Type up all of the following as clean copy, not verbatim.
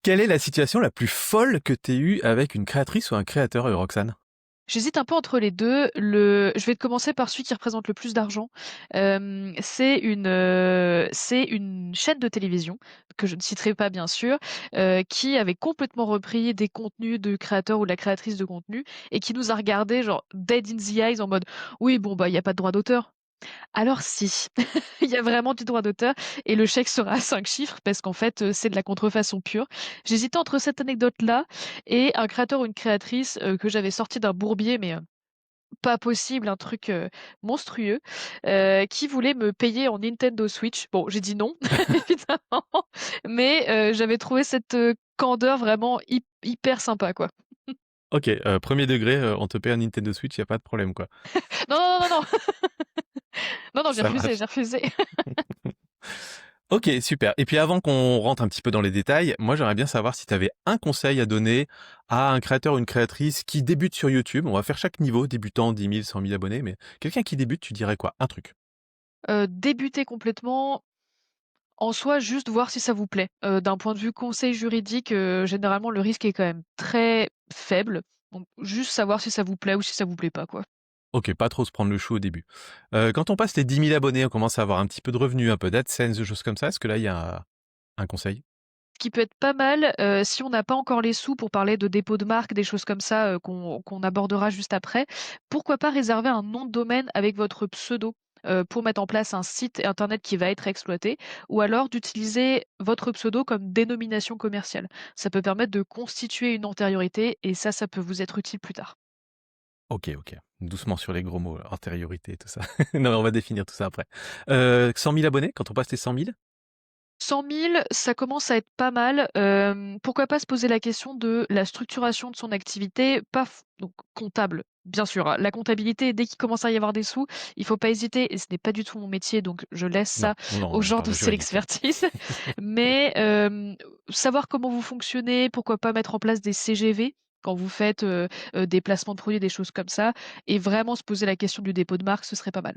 Quelle est la situation la plus folle que tu eue avec une créatrice ou un créateur, Roxane? J'hésite un peu entre les 2. Je vais commencer par celui qui représente le plus d'argent. C'est une chaîne de télévision, que je ne citerai pas bien sûr, qui avait complètement repris des contenus de créateurs ou de la créatrice de contenu et qui nous a regardé genre dead in the eyes en mode: «Oui, bon, bah, il y a pas de droit d'auteur». Alors si, il y a vraiment du droit d'auteur et le chèque sera à 5 chiffres parce qu'en fait, c'est de la contrefaçon pure. J'hésitais entre cette anecdote-là et un créateur ou une créatrice, que j'avais sorti d'un bourbier, mais pas possible, un truc, monstrueux, qui voulait me payer en Nintendo Switch. Bon, j'ai dit non, évidemment, mais j'avais trouvé cette, candeur vraiment hyper sympa, quoi. OK, 1er degré, on te paie un Nintendo Switch, il y a pas de problème, quoi. Non, non, non, non, non! Non, non, j'ai Ça refusé, marche. j'ai refusé. OK, super. Et puis avant qu'on rentre un petit peu dans les détails, moi j'aimerais bien savoir si tu avais un conseil à donner à un créateur ou une créatrice qui débute sur YouTube. On va faire chaque niveau, débutant, 10 000, 100 000 abonnés, mais quelqu'un qui débute, tu dirais quoi? Un truc. Débuter complètement, en soi, juste voir si ça vous plaît. D'un point de vue conseil juridique, généralement, le risque est quand même très faible, donc juste savoir si ça vous plaît ou si ça vous plaît pas, quoi. OK, pas trop se prendre le chou au début. Quand on passe les 10 000 abonnés, on commence à avoir un petit peu de revenus, un peu d'AdSense, des choses comme ça. Est-ce que là, il y a un conseil? Ce qui peut être pas mal, si on n'a pas encore les sous pour parler de dépôt de marque, des choses comme ça, qu'on abordera juste après, pourquoi pas réserver un nom de domaine avec votre pseudo, pour mettre en place un site internet qui va être exploité ou alors d'utiliser votre pseudo comme dénomination commerciale. Ça peut permettre de constituer une antériorité et ça peut vous être utile plus tard. OK, OK. Doucement sur les gros mots, antériorité, tout ça. Non, on va définir tout ça après. 100 000 abonnés, quand on passe les 100 000? 100 000, ça commence à être pas mal. Pourquoi pas se poser la question de la structuration de son activité, pas f donc comptable, bien sûr, hein. La comptabilité, dès qu'il commence à y avoir des sous, il faut pas hésiter et ce n'est pas du tout mon métier, donc je laisse Non, ça non, non, aux on gens parle dont de c'est juridique là. l'expertise. Mais, savoir comment vous fonctionnez, pourquoi pas mettre en place des CGV quand vous faites, des placements de produits, des choses comme ça et vraiment se poser la question du dépôt de marque, ce serait pas mal.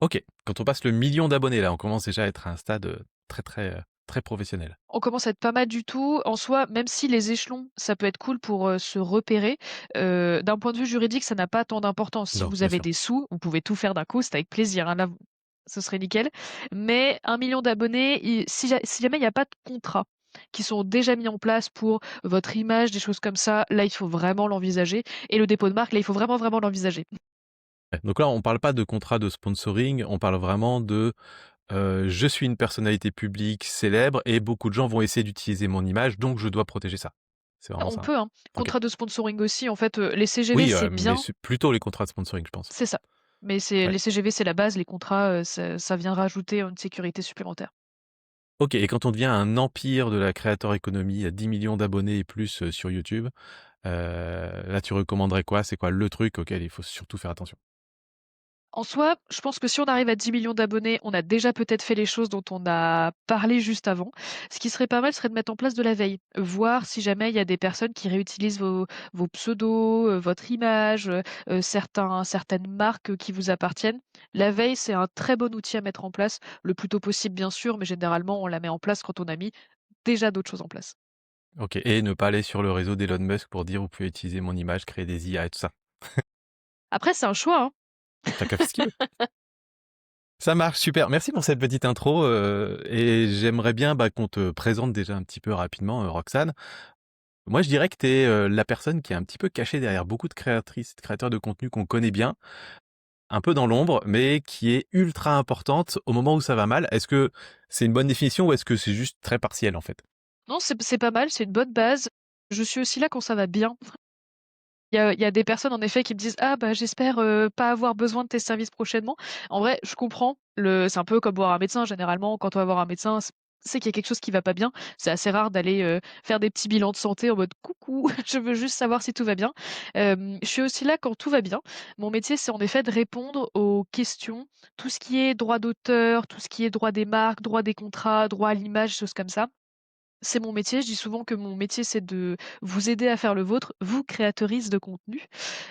OK, quand on passe le 1 000 000 d'abonnés là, on commence déjà à être à un stade, très, très, très professionnel. On commence à être pas mal du tout. En soi, même si les échelons, ça peut être cool pour, se repérer, d'un point de vue juridique, ça n'a pas tant d'importance. Si Non, vous bien avez sûr. des sous, vous pouvez tout faire d'un coup, c'est avec plaisir, hein, là, vous ce serait nickel. Mais 1 million d'abonnés, si jamais il y a pas de contrats qui sont déjà mis en place pour votre image, des choses comme ça, là, il faut vraiment l'envisager et le dépôt de marque, là, il faut vraiment, vraiment l'envisager. Ouais, donc là, on parle pas de contrat de sponsoring, on parle vraiment de, je suis une personnalité publique célèbre et beaucoup de gens vont essayer d'utiliser mon image, donc je dois protéger ça. C'est vraiment On ça, hein? peut, hein. OK. Contrat de sponsoring aussi, en fait, les CGV, Oui, c'est mais bien. c'est plutôt les contrats de sponsoring, je pense. C'est ça. Mais c'est Ouais. les CGV, c'est la base, les contrats, ça vient rajouter une sécurité supplémentaire. OK, et quand on devient un empire de la creator economy à 10 000 000 d'abonnés et plus, sur YouTube, là, tu recommanderais quoi? C'est quoi le truc auquel il faut surtout faire attention? En soi, je pense que si on arrive à 10 millions d'abonnés, on a déjà peut-être fait les choses dont on a parlé juste avant. Ce qui serait pas mal serait de mettre en place de la veille. Voir si jamais il y a des personnes qui réutilisent vos pseudos, votre image, certaines marques, qui vous appartiennent. La veille, c'est un très bon outil à mettre en place, le plus tôt possible bien sûr, mais généralement on la met en place quand on a mis déjà d'autres choses en place. OK, et ne pas aller sur le réseau d'Elon Musk pour dire: «Vous pouvez utiliser mon image, créer des IA et tout ça». Après c'est un choix, hein. Chacun fait ce qu'il veut. Ça marche, super. Merci pour cette petite intro, et j'aimerais bien, bah, qu'on te présente déjà un petit peu rapidement, Roxane. Moi, je dirais que tu es, la personne qui est un petit peu cachée derrière beaucoup de créatrices, de créateurs de contenu qu'on connaît bien, un peu dans l'ombre, mais qui est ultra importante au moment où ça va mal. Est-ce que c'est une bonne définition ou est-ce que c'est juste très partiel, en fait? Non, c'est pas mal, c'est une bonne base. Je suis aussi là quand ça va bien. Il y a des personnes en effet qui me disent: «Ah bah, j'espère, pas avoir besoin de tes services prochainement». En vrai, je comprends, c'est un peu comme voir un médecin généralement quand on va voir un médecin, c'est qu'il y a quelque chose qui va pas bien. C'est assez rare d'aller, faire des petits bilans de santé en mode: «Coucou, je veux juste savoir si tout va bien». Je suis aussi là quand tout va bien. Mon métier, c'est en effet de répondre aux questions, tout ce qui est droit d'auteur, tout ce qui est droit des marques, droit des contrats, droit à l'image, choses comme ça. C'est mon métier. Je dis souvent que mon métier, c'est de vous aider à faire le vôtre, vous créatrices de contenu.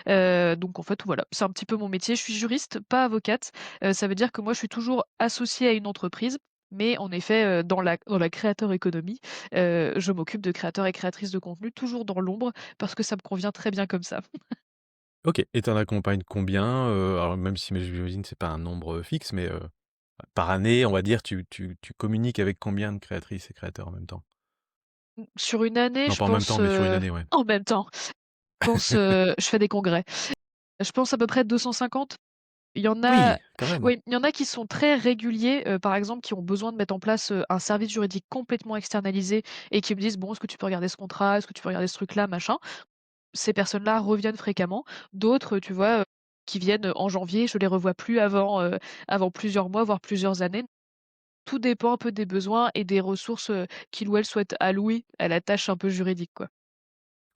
Donc en fait, voilà, c'est un petit peu mon métier. Je suis juriste, pas avocate. Ça veut dire que moi, je suis toujours associée à une entreprise. Mais en effet, dans la creator economy, je m'occupe de créateurs et créatrices de contenu, toujours dans l'ombre, parce que ça me convient très bien comme ça. OK, et tu en accompagnes combien? Alors même si mais j'imagine c'est pas un nombre fixe, mais par année, on va dire, tu communiques avec combien de créatrices et créateurs en même temps? Sur une année, Non, je pas en même pense, temps, mais sur une année, ouais. en même temps, je fais des congrès. Je pense à peu près 250. Il y en a Oui, quand même. Oui, il y en a qui sont très réguliers, par exemple, qui ont besoin de mettre en place, un service juridique complètement externalisé et qui me disent: «Bon, est-ce que tu peux regarder ce contrat? Est-ce que tu peux regarder ce truc-là?» machin. Ces personnes-là reviennent fréquemment. D'autres, tu vois, qui viennent en janvier, je les revois plus avant plusieurs mois, voire plusieurs années. Tout dépend un peu des besoins et des ressources, qu'il ou elle souhaite allouer à la tâche un peu juridique, quoi.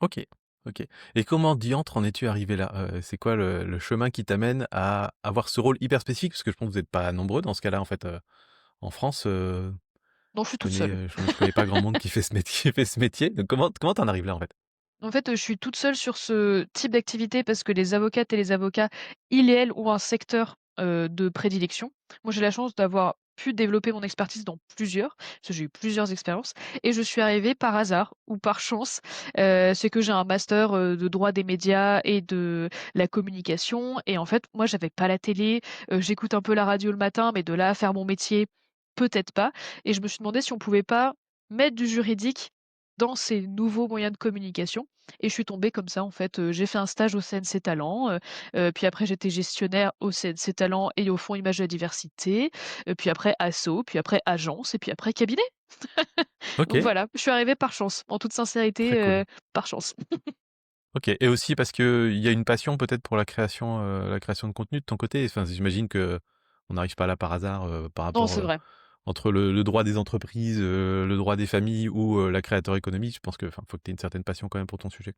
OK, OK, et comment diantre en es-tu arrivé là? C'est quoi le chemin qui t'amène à avoir ce rôle hyper spécifique? Parce que je pense que vous êtes pas nombreux dans ce cas-là, en fait, en France, Non, je suis toute seule. je connais pas grand monde qui fait ce métier qui fait ce métier, donc comment tu en arrives là, en fait? En fait, je suis toute seule sur ce type d'activité parce que les avocates et les avocats, ils et elles ont un secteur, de prédilection. Moi, j'ai la chance d'avoir pu développer mon expertise dans plusieurs, parce que j'ai eu plusieurs expériences et je suis arrivée par hasard ou par chance, c'est que j'ai un master, de droit des médias et de la communication et en fait, moi, j'avais pas la télé, j'écoute un peu la radio le matin, mais de là à faire mon métier, peut-être pas et je me suis demandé si on pouvait pas mettre du juridique dans ces nouveaux moyens de communication et je suis tombée comme ça en fait, j'ai fait un stage au CNC Talents, puis après j'étais gestionnaire au CNC Talents et au Fonds Image de la Diversité, puis après asso, puis après agence et puis après cabinet. Donc OK, voilà, je suis arrivée par chance, en toute sincérité, très cool. par chance. OK, et aussi parce qu'il y a une passion peut-être pour la création de contenu de ton côté? Enfin, j'imagine qu'on n'arrive pas là par hasard, par Non, rapport, c'est vrai. entre le droit des entreprises, le droit des familles ou, la creator economy. Je pense que, enfin, faut que tu aies une certaine passion quand même pour ton sujet.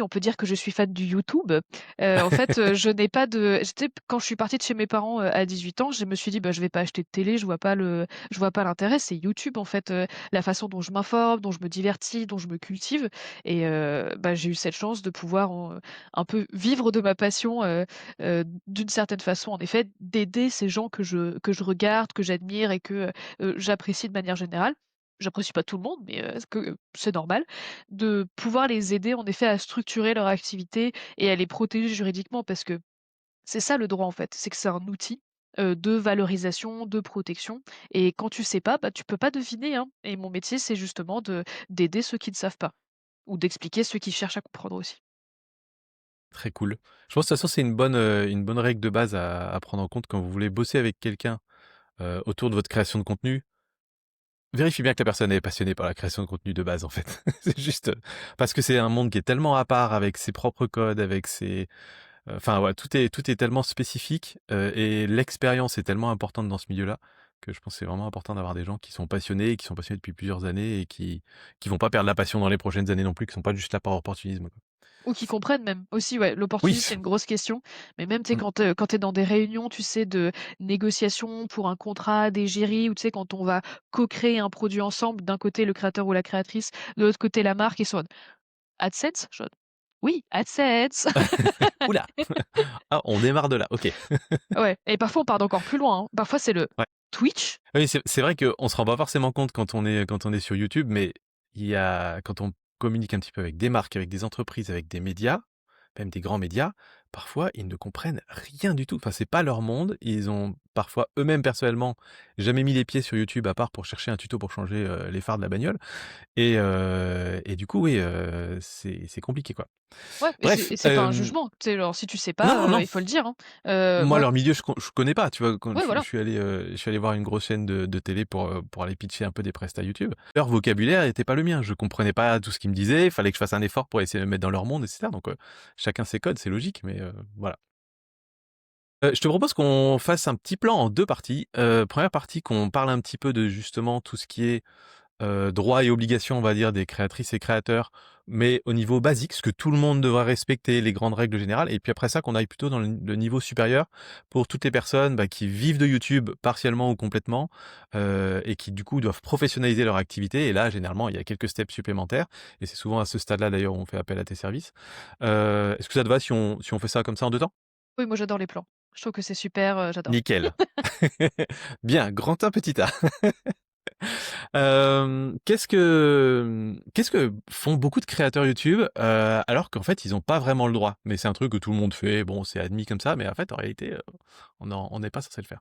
On peut dire que je suis fan du YouTube. En fait, je n'ai pas de j'étais quand je suis partie de chez mes parents, à 18 ans, je me suis dit: «Bah, je vais pas acheter de télé, je vois pas l'intérêt». C'est YouTube, en fait, la façon dont je m'informe, dont je me divertis, dont je me cultive et bah, j'ai eu cette chance de pouvoir un peu vivre de ma passion, d'une certaine façon, en effet, d'aider ces gens que je regarde, que j'admire et que, j'apprécie de manière générale. J'apprécie pas tout le monde, mais que c'est normal de pouvoir les aider en effet à structurer leur activité et à les protéger juridiquement parce que c'est ça le droit en fait, c'est que c'est un outil, de valorisation, de protection et quand tu sais pas, bah, tu peux pas deviner, hein et mon métier, c'est justement d'aider ceux qui ne savent pas ou d'expliquer ceux qui cherchent à comprendre aussi. Très cool. Je pense de toute façon, c'est une bonne règle de base à prendre en compte quand vous voulez bosser avec quelqu'un, autour de votre création de contenu. Vérifiez bien que la personne est passionnée par la création de contenu de base, en fait. C'est juste, parce que c'est un monde qui est tellement à part avec ses propres codes, avec ses enfin, ouais, tout est tellement spécifique, et l'expérience est tellement importante dans ce milieu-là, que je pense que c'est vraiment important d'avoir des gens qui sont passionnés et qui sont passionnés depuis plusieurs années et qui vont pas perdre la passion dans les prochaines années non plus, qui sont pas juste là par opportunisme, quoi. Ou qui comprennent même, aussi, ouais. Oui! L'opportunisme, c'est une grosse question, mais même, tu sais, Mmh. quand tu es dans des réunions, tu sais, de négociation pour un contrat, des jurys ou tu sais, quand on va co-créer un produit ensemble, d'un côté le créateur ou la créatrice, de l'autre côté la marque, ils sont en mode: «AdSense?» Je fais: «Oui, AdSense!» Ouh là! Ah, on démarre de là, OK. Ouais et parfois on part d'encore plus loin, hein. Parfois c'est le Ouais. Twitch? Oui, c'est vrai qu'on se rend pas forcément compte quand on est sur YouTube, mais il y a quand on communique un petit peu avec des marques, avec des entreprises, avec des médias, même des grands médias, parfois ils ne comprennent rien du tout. Enfin, c'est pas leur monde. Ils ont parfois eux-mêmes personnellement jamais mis les pieds sur YouTube à part pour chercher un tuto pour changer, les phares de la bagnole et du coup, oui, c'est compliqué, quoi. Ouais Bref, et c'est pas un jugement. Tu sais, genre si tu sais non, pas, non. il faut le dire, hein. Moi, Moi leur milieu, je connais pas, tu vois? Quand ouais, je voilà. suis allé, je suis allé voir une grosse chaîne de télé pour aller pitcher un peu des prestats YouTube. Leur vocabulaire était pas le mien. Je comprenais pas tout ce qu'ils me disaient. Il fallait que je fasse un effort pour essayer de me mettre dans leur monde et cetera. Donc, chacun ses codes, c'est logique, mais, voilà. Je te propose qu'on fasse un petit plan en 2 parties. 1re partie, qu'on parle un petit peu de justement tout ce qui est droits et obligations, on va dire, des créatrices et créateurs, mais au niveau basique, ce que tout le monde devrait respecter, les grandes règles générales. Et puis après ça, qu'on aille plutôt dans le niveau supérieur pour toutes les personnes, bah, qui vivent de YouTube partiellement ou complètement, et qui du coup doivent professionnaliser leur activité. Et là, généralement, il y a quelques steps supplémentaires et c'est souvent à ce stade-là d'ailleurs où on fait appel à tes services. Est-ce que ça te va si on fait ça comme ça en 2 temps? Oui, moi j'adore les plans. Je trouve que c'est super, j'adore. Nickel. Bien, grand A, petit A. Qu'est-ce que font beaucoup de créateurs YouTube alors qu'en fait ils n'ont pas vraiment le droit. Mais c'est un truc que tout le monde fait. Bon, c'est admis comme ça, mais en fait en réalité on n'est pas censé le faire.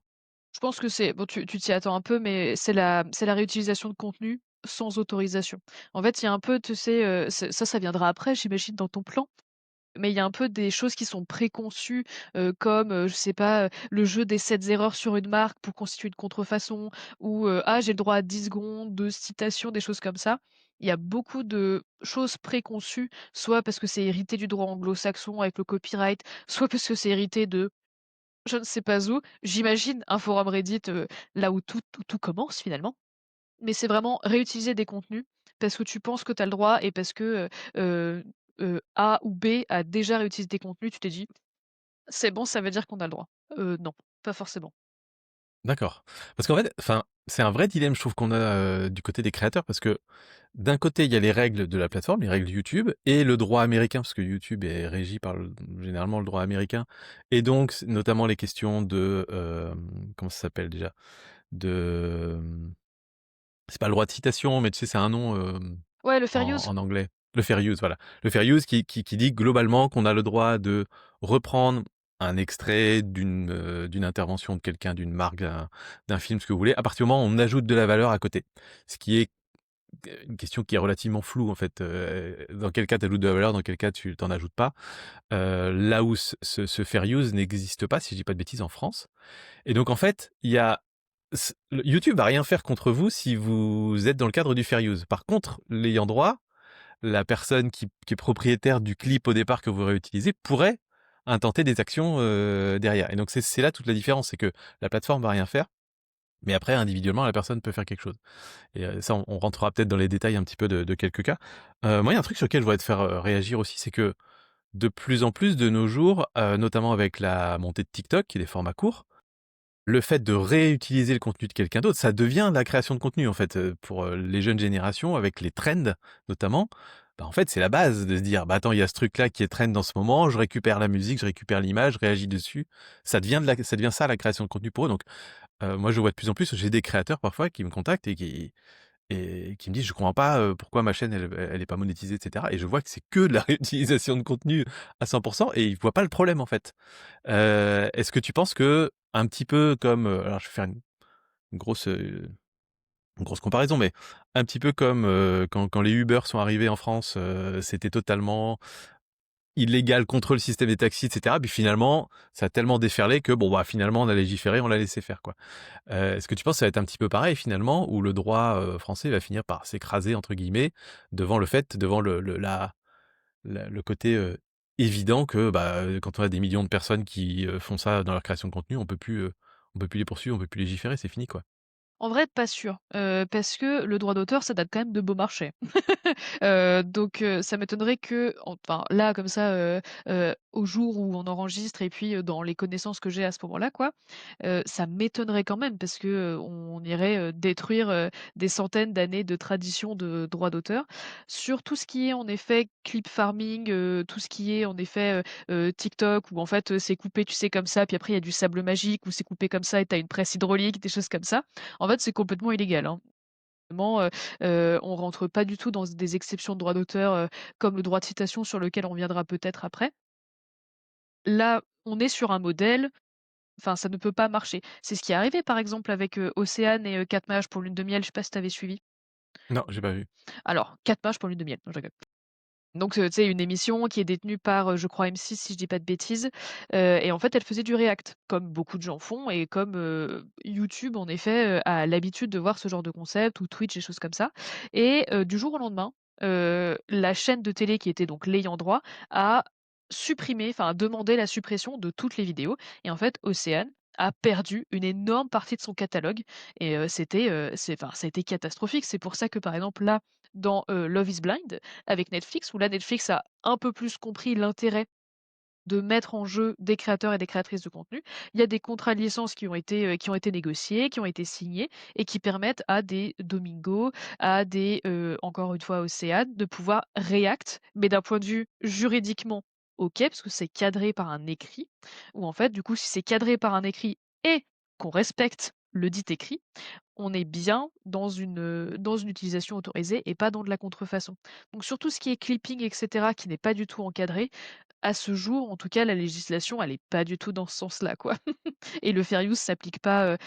Je pense que c'est bon, tu t'y attends un peu, mais c'est la réutilisation de contenu sans autorisation. En fait, il y a un peu, tu sais, ça viendra après, j'imagine, dans ton plan. Mais il y a un peu des choses qui sont préconçues, comme, je sais pas, le jeu des 7 erreurs sur une marque pour constituer une contrefaçon ou, «Ah, j'ai le droit à 10 secondes de citation», des choses comme ça. Il y a beaucoup de choses préconçues, soit parce que c'est hérité du droit anglo-saxon avec le copyright, soit parce que c'est hérité de je ne sais pas où. J'imagine un forum Reddit, là où tout commence finalement. Mais c'est vraiment réutiliser des contenus parce que tu penses que tu as le droit et parce que, A ou B a déjà réutilisé des contenus, tu t'es dit: «C'est bon, ça veut dire qu'on a le droit». Non, pas forcément. D'accord. Parce qu'en fait, enfin, c'est un vrai dilemme, je trouve, qu'on a du côté des créateurs, parce que d'un côté, il y a les règles de la plateforme, les règles YouTube, et le droit américain, parce que YouTube est régi par généralement le droit américain, et donc notamment les questions de comment ça s'appelle déjà, de c'est pas le droit de citation, mais tu sais, c'est un nom Ouais, le fair use. en anglais. Le fair use, voilà. Le fair use qui dit globalement qu'on a le droit de reprendre un extrait d'une intervention de quelqu'un, d'une marque, d'un film, ce que vous voulez, à partir du moment où on ajoute de la valeur à côté. Ce qui est une question qui est relativement floue, en fait. Dans quel cas tu ajoutes de la valeur, dans quel cas tu t'en ajoutes pas. Là où ce fair use n'existe pas, si je dis pas de bêtises, en France. Et donc, en fait, il y a YouTube va rien faire contre vous si vous êtes dans le cadre du fair use. Par contre, l'ayant droit, la personne qui est propriétaire du clip au départ que vous réutilisez pourrait intenter des actions derrière. Et donc c'est là toute la différence, c'est que la plateforme va rien faire, mais après individuellement la personne peut faire quelque chose. Et ça on rentrera peut-être dans les détails un petit peu de quelques cas. Moi il y a un truc sur lequel je voudrais te faire réagir aussi, c'est que de plus en plus de nos jours, notamment avec la montée de TikTok et des formats courts, le fait de réutiliser le contenu de quelqu'un d'autre, ça devient la création de contenu en fait, pour, les jeunes générations avec les trends notamment. Bah, en fait, c'est la base de se dire: «Bah, attends, il y a ce truc-là qui est trend en ce moment, je récupère la musique, je récupère l'image, je réagis dessus». Ça devient ça la création de contenu pour eux. Donc moi je vois de plus en plus, j'ai des créateurs parfois qui me contactent et qui me disent: «Je comprends pas, pourquoi ma chaîne elle est pas monétisée» et cetera, et je vois que c'est que de la réutilisation de contenu à 100 et ils voient pas le problème en fait. Est-ce que tu penses que un petit peu comme, alors je vais faire une grosse, heu, une grosse comparaison, mais un petit peu comme, quand les Uber sont arrivés en France, c'était totalement illégal contre le système des taxis et cetera, puis finalement, ça a tellement déferlé que bon, bah, finalement on a légiféré, on l'a laissé faire quoi. Est-ce que tu penses que ça va être un petit peu pareil finalement, où le droit, français va finir par «s'écraser» entre guillemets, devant le côté, évident que, bah, quand on a des millions de personnes qui, font ça dans leur création de contenu, on peut plus les poursuivre, on peut plus légiférer, c'est fini, quoi. En vrai, pas sûr, parce que le droit d'auteur, ça date quand même de Beaumarchais. Donc ça m'étonnerait que enfin là comme ça, au jour où on enregistre et puis, dans les connaissances que j'ai à ce moment-là quoi, ça m'étonnerait quand même parce que, on irait, détruire, des centaines d'années de tradition de droit d'auteur. Sur tout ce qui est en effet clip farming, tout ce qui est en effet, TikTok où en fait, c'est coupé, tu sais comme ça, puis après il y a du sable magique où c'est coupé comme ça et tu as une presse hydraulique, des choses comme ça. En fait, c'est complètement illégal, hein. Vraiment, on rentre pas du tout dans des exceptions de droit d'auteur, comme le droit de citation sur lequel on reviendra peut-être après. Là, on est sur un modèle, enfin ça ne peut pas marcher. C'est ce qui est arrivé par exemple avec, Océane et 4 mages pour lune de miel, je sais pas si tu avais suivi? Non, j'ai pas vu. Alors 4 mages pour lune de miel, non je rigole. Donc, tu sais, une émission qui est détenue par, je crois M6 si je dis pas de bêtises, et en fait, elle faisait du React, comme beaucoup de gens font et comme, YouTube en effet, a l'habitude de voir ce genre de concept ou Twitch, des choses comme ça et du jour au lendemain, la chaîne de télé qui était donc l'ayant droit a supprimé, enfin a demandé la suppression de toutes les vidéos et en fait, Océane a perdu une énorme partie de son catalogue et ça a été catastrophique. C'est pour ça que, par exemple, là, dans, Love is Blind, avec Netflix, où là, Netflix a un peu plus compris l'intérêt de mettre en jeu des créateurs et des créatrices de contenu. Il y a des contrats de licence qui ont été négociés, qui ont été signés et qui permettent à des Domingo, à des, encore une fois, Océane, de pouvoir react, mais d'un point de vue juridiquement OK, parce que c'est cadré par un écrit, ou en fait, du coup, si c'est cadré par un écrit et qu'on respecte le dit écrit, on est bien dans une utilisation autorisée et pas dans de la contrefaçon. Donc sur tout ce qui est clipping et cetera, qui n'est pas du tout encadré, à ce jour, en tout cas, la législation, elle est pas du tout dans ce sens-là, quoi. Et le fair use s'applique pas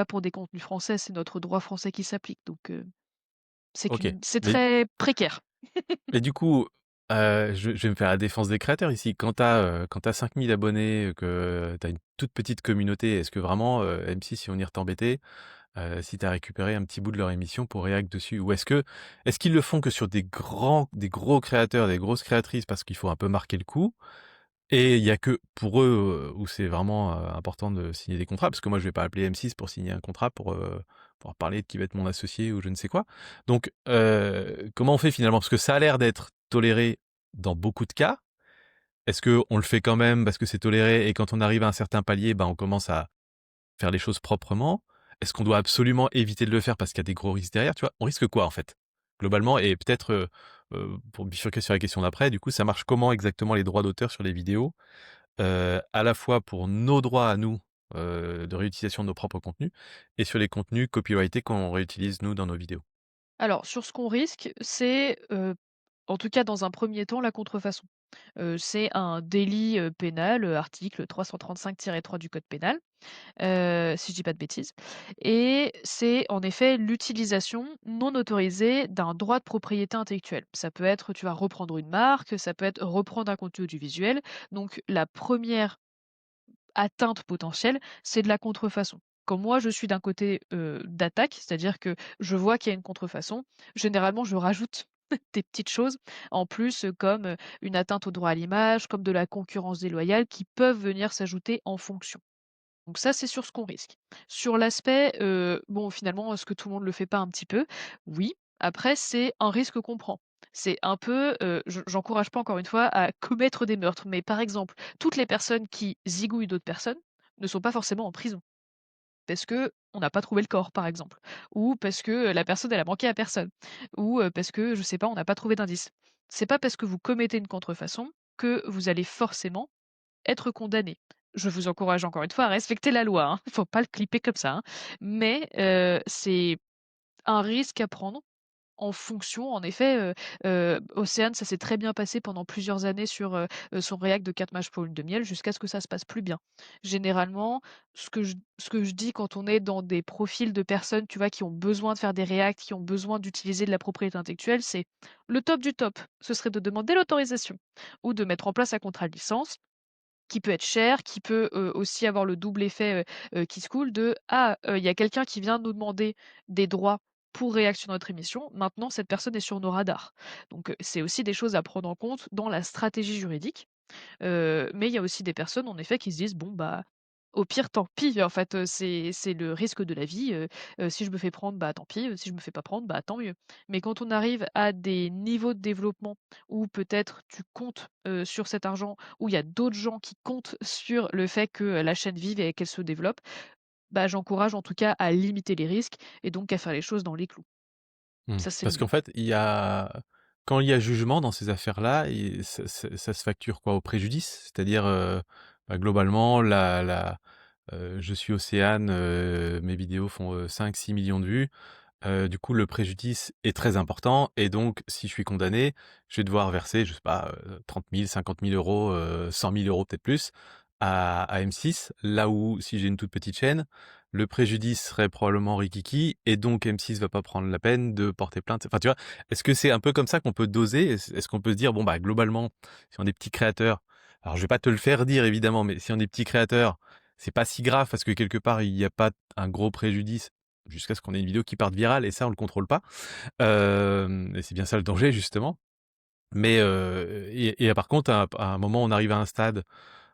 pour des contenus français, c'est notre droit français qui s'applique, donc OK. c'est Mais très précaire. mais du coup, je vais me faire la défense des créateurs ici. Quand tu as 5 000 abonnés, que tu as une toute petite communauté, est-ce que vraiment, M6, ils vont venir t'embêter, si tu as récupéré un petit bout de leur émission pour react dessus? Ou est-ce qu'ils le font que sur des gros créateurs, des grosses créatrices parce qu'il faut un peu marquer le coup? Et il y a que pour eux, où c'est vraiment, important de signer des contrats, parce que moi je vais pas appeler M6 pour signer un contrat pour parler de qui va être mon associé ou je ne sais quoi. Donc, comment on fait finalement? Parce que ça a l'air d'être toléré dans beaucoup de cas. Est-ce qu'on le fait quand même parce que c'est toléré et quand on arrive à un certain palier, ben, on commence à faire les choses proprement? Est-ce qu'on doit absolument éviter de le faire parce qu'il y a des gros risques derrière, tu vois? On risque quoi en fait? Globalement et peut-être, pour bifurquer sur la question d'après, du coup, ça marche comment exactement les droits d'auteur sur les vidéos? À la fois pour nos droits à nous, de réutilisation de nos propres contenus et sur les contenus copyrightés qu'on réutilise nous dans nos vidéos. Alors sur ce qu'on risque, c'est, en tout cas dans un premier temps, la contrefaçon. C'est un délit, pénal, article 335-3 du code pénal, si je dis pas de bêtises, et c'est en effet l'utilisation non autorisée d'un droit de propriété intellectuelle. Ça peut être, tu vas reprendre une marque, ça peut être reprendre un contenu audiovisuel. Donc la première atteinte potentielle, c'est de la contrefaçon. Quand moi je suis d'un côté, d'attaque, c'est-à-dire que je vois qu'il y a une contrefaçon, généralement je rajoute des petites choses en plus, comme, une atteinte au droit à l'image, comme de la concurrence déloyale qui peuvent venir s'ajouter en fonction. Donc ça, c'est sur ce qu'on risque. Sur l'aspect, bon, finalement, est-ce que tout le monde le fait pas un petit peu? Oui. Après, c'est un risque qu'on prend. C'est un peu, j'encourage pas encore une fois à commettre des meurtres, mais par exemple, toutes les personnes qui zigouillent d'autres personnes ne sont pas forcément en prison. Parce que on n'a pas trouvé le corps, par exemple. Ou parce que, la personne, elle a manqué à personne. Ou, parce que, je sais pas, on n'a pas trouvé d'indice. C'est pas parce que vous commettez une contrefaçon que vous allez forcément être condamné. Je vous encourage encore une fois à respecter la loi, hein. Faut pas le clipper comme ça, hein. Mais, c'est un risque à prendre en fonction, en effet, Océane, ça s'est très bien passé pendant plusieurs années sur, son réact de 4 matchs pour lune de miel jusqu'à ce que ça se passe plus bien. Généralement, ce que je dis quand on est dans des profils de personnes, tu vois, qui ont besoin de faire des réacts, qui ont besoin d'utiliser de la propriété intellectuelle, c'est le top du top, ce serait de demander l'autorisation ou de mettre en place un contrat de licence qui peut être cher, qui peut, aussi avoir le double effet, qui se coule de: «Ah, il y a quelqu'un qui vient nous demander des droits pour réaction à notre émission. Maintenant, cette personne est sur nos radars». Donc, c'est aussi des choses à prendre en compte dans la stratégie juridique. Mais il y a aussi des personnes, en effet, qui se disent: «Bon, bah, au pire, tant pis, en fait, c'est le risque de la vie, si je me fais prendre, bah, tant pis, si je me fais pas prendre, bah, tant mieux». Mais quand on arrive à des niveaux de développement où peut-être tu comptes, sur cet argent, où il y a d'autres gens qui comptent sur le fait que, la chaîne vive et qu'elle se développe, bah, j'encourage en tout cas à limiter les risques et donc à faire les choses dans les clous. Mmh. Ça, c'est le Parce qu'en mieux. fait, quand il y a jugement dans ces affaires-là, et ça se facture quoi? Au préjudice? C'est-à-dire, bah, globalement, je suis Océane, mes vidéos font, 5-6 millions de vues. Du coup, le préjudice est très important et donc si je suis condamné, je vais devoir verser, je sais pas, 30 000, 50 000 €, 100 000 € peut-être plus à M6. Là où si j'ai une toute petite chaîne, le préjudice serait probablement rikiki et donc M6 va pas prendre la peine de porter plainte. Enfin, tu vois? Est-ce que c'est un peu comme ça qu'on peut doser? Est-ce qu'on peut se dire: «Bon, bah, globalement, si on est petits créateurs», alors je vais pas te le faire dire évidemment, mais si on est petits créateurs, c'est pas si grave parce que quelque part il y a pas un gros préjudice jusqu'à ce qu'on ait une vidéo qui parte virale et ça on le contrôle pas. Et c'est bien ça le danger justement. Mais, par contre à un moment on arrive à un stade,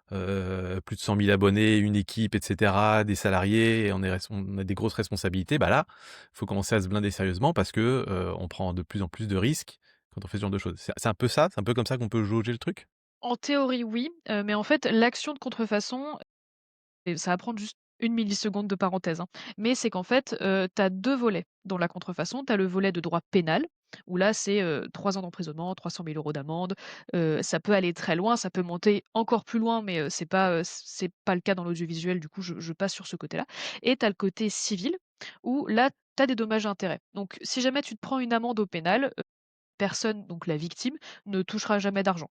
plus de 100 000 abonnés, une équipe et cetera, des salariés et on a des grosses responsabilités, bah là, faut commencer à se blinder sérieusement parce que, on prend de plus en plus de risques quand on fait ce genre de choses. C'est un peu ça? C'est un peu comme ça qu'on peut jauger le truc? En théorie, oui, mais en fait, l'action de contrefaçon, et ça va prendre juste une milliseconde de parenthèse, hein, mais c'est qu'en fait, tu as 2 volets. dans la contrefaçon, tu as le volet de droit pénal, où là, c'est, 3 ans d'emprisonnement, 300 000 € d'amende, ça peut aller très loin, ça peut monter encore plus loin, mais c'est pas le cas dans l'audiovisuel, du coup, je passe sur ce côté-là et tu as le côté civil où là, tu as des dommages et intérêts. Donc si jamais tu te prends une amende au pénal, personne, donc la victime, ne touchera jamais d'argent.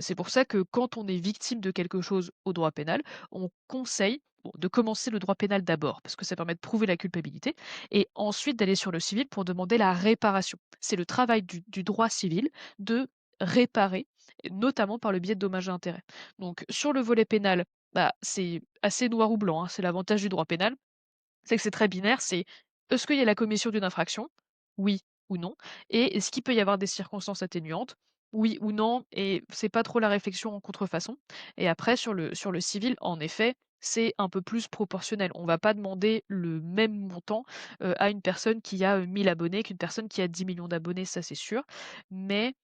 C'est pour ça que quand on est victime de quelque chose au droit pénal, on conseille, bon, de commencer le droit pénal d'abord, parce que ça permet de prouver la culpabilité et ensuite d'aller sur le civil pour demander la réparation. C'est le travail du droit civil de réparer, et notamment par le biais de dommages et intérêts. Donc sur le volet pénal, bah, c'est assez noir ou blanc, hein, c'est l'avantage du droit pénal. C'est que c'est très binaire, c'est est-ce qu'il y a la commission d'une infraction? Oui ou non? Et est-ce qu'il peut y avoir des circonstances atténuantes? Oui ou non? Et c'est pas trop la réflexion en contrefaçon. Et après sur le civil, en effet, c'est un peu plus proportionnel. On va pas demander le même montant, à une personne qui a, 1 000 abonnés qu'une personne qui a 10 millions d'abonnés, ça c'est sûr. Mais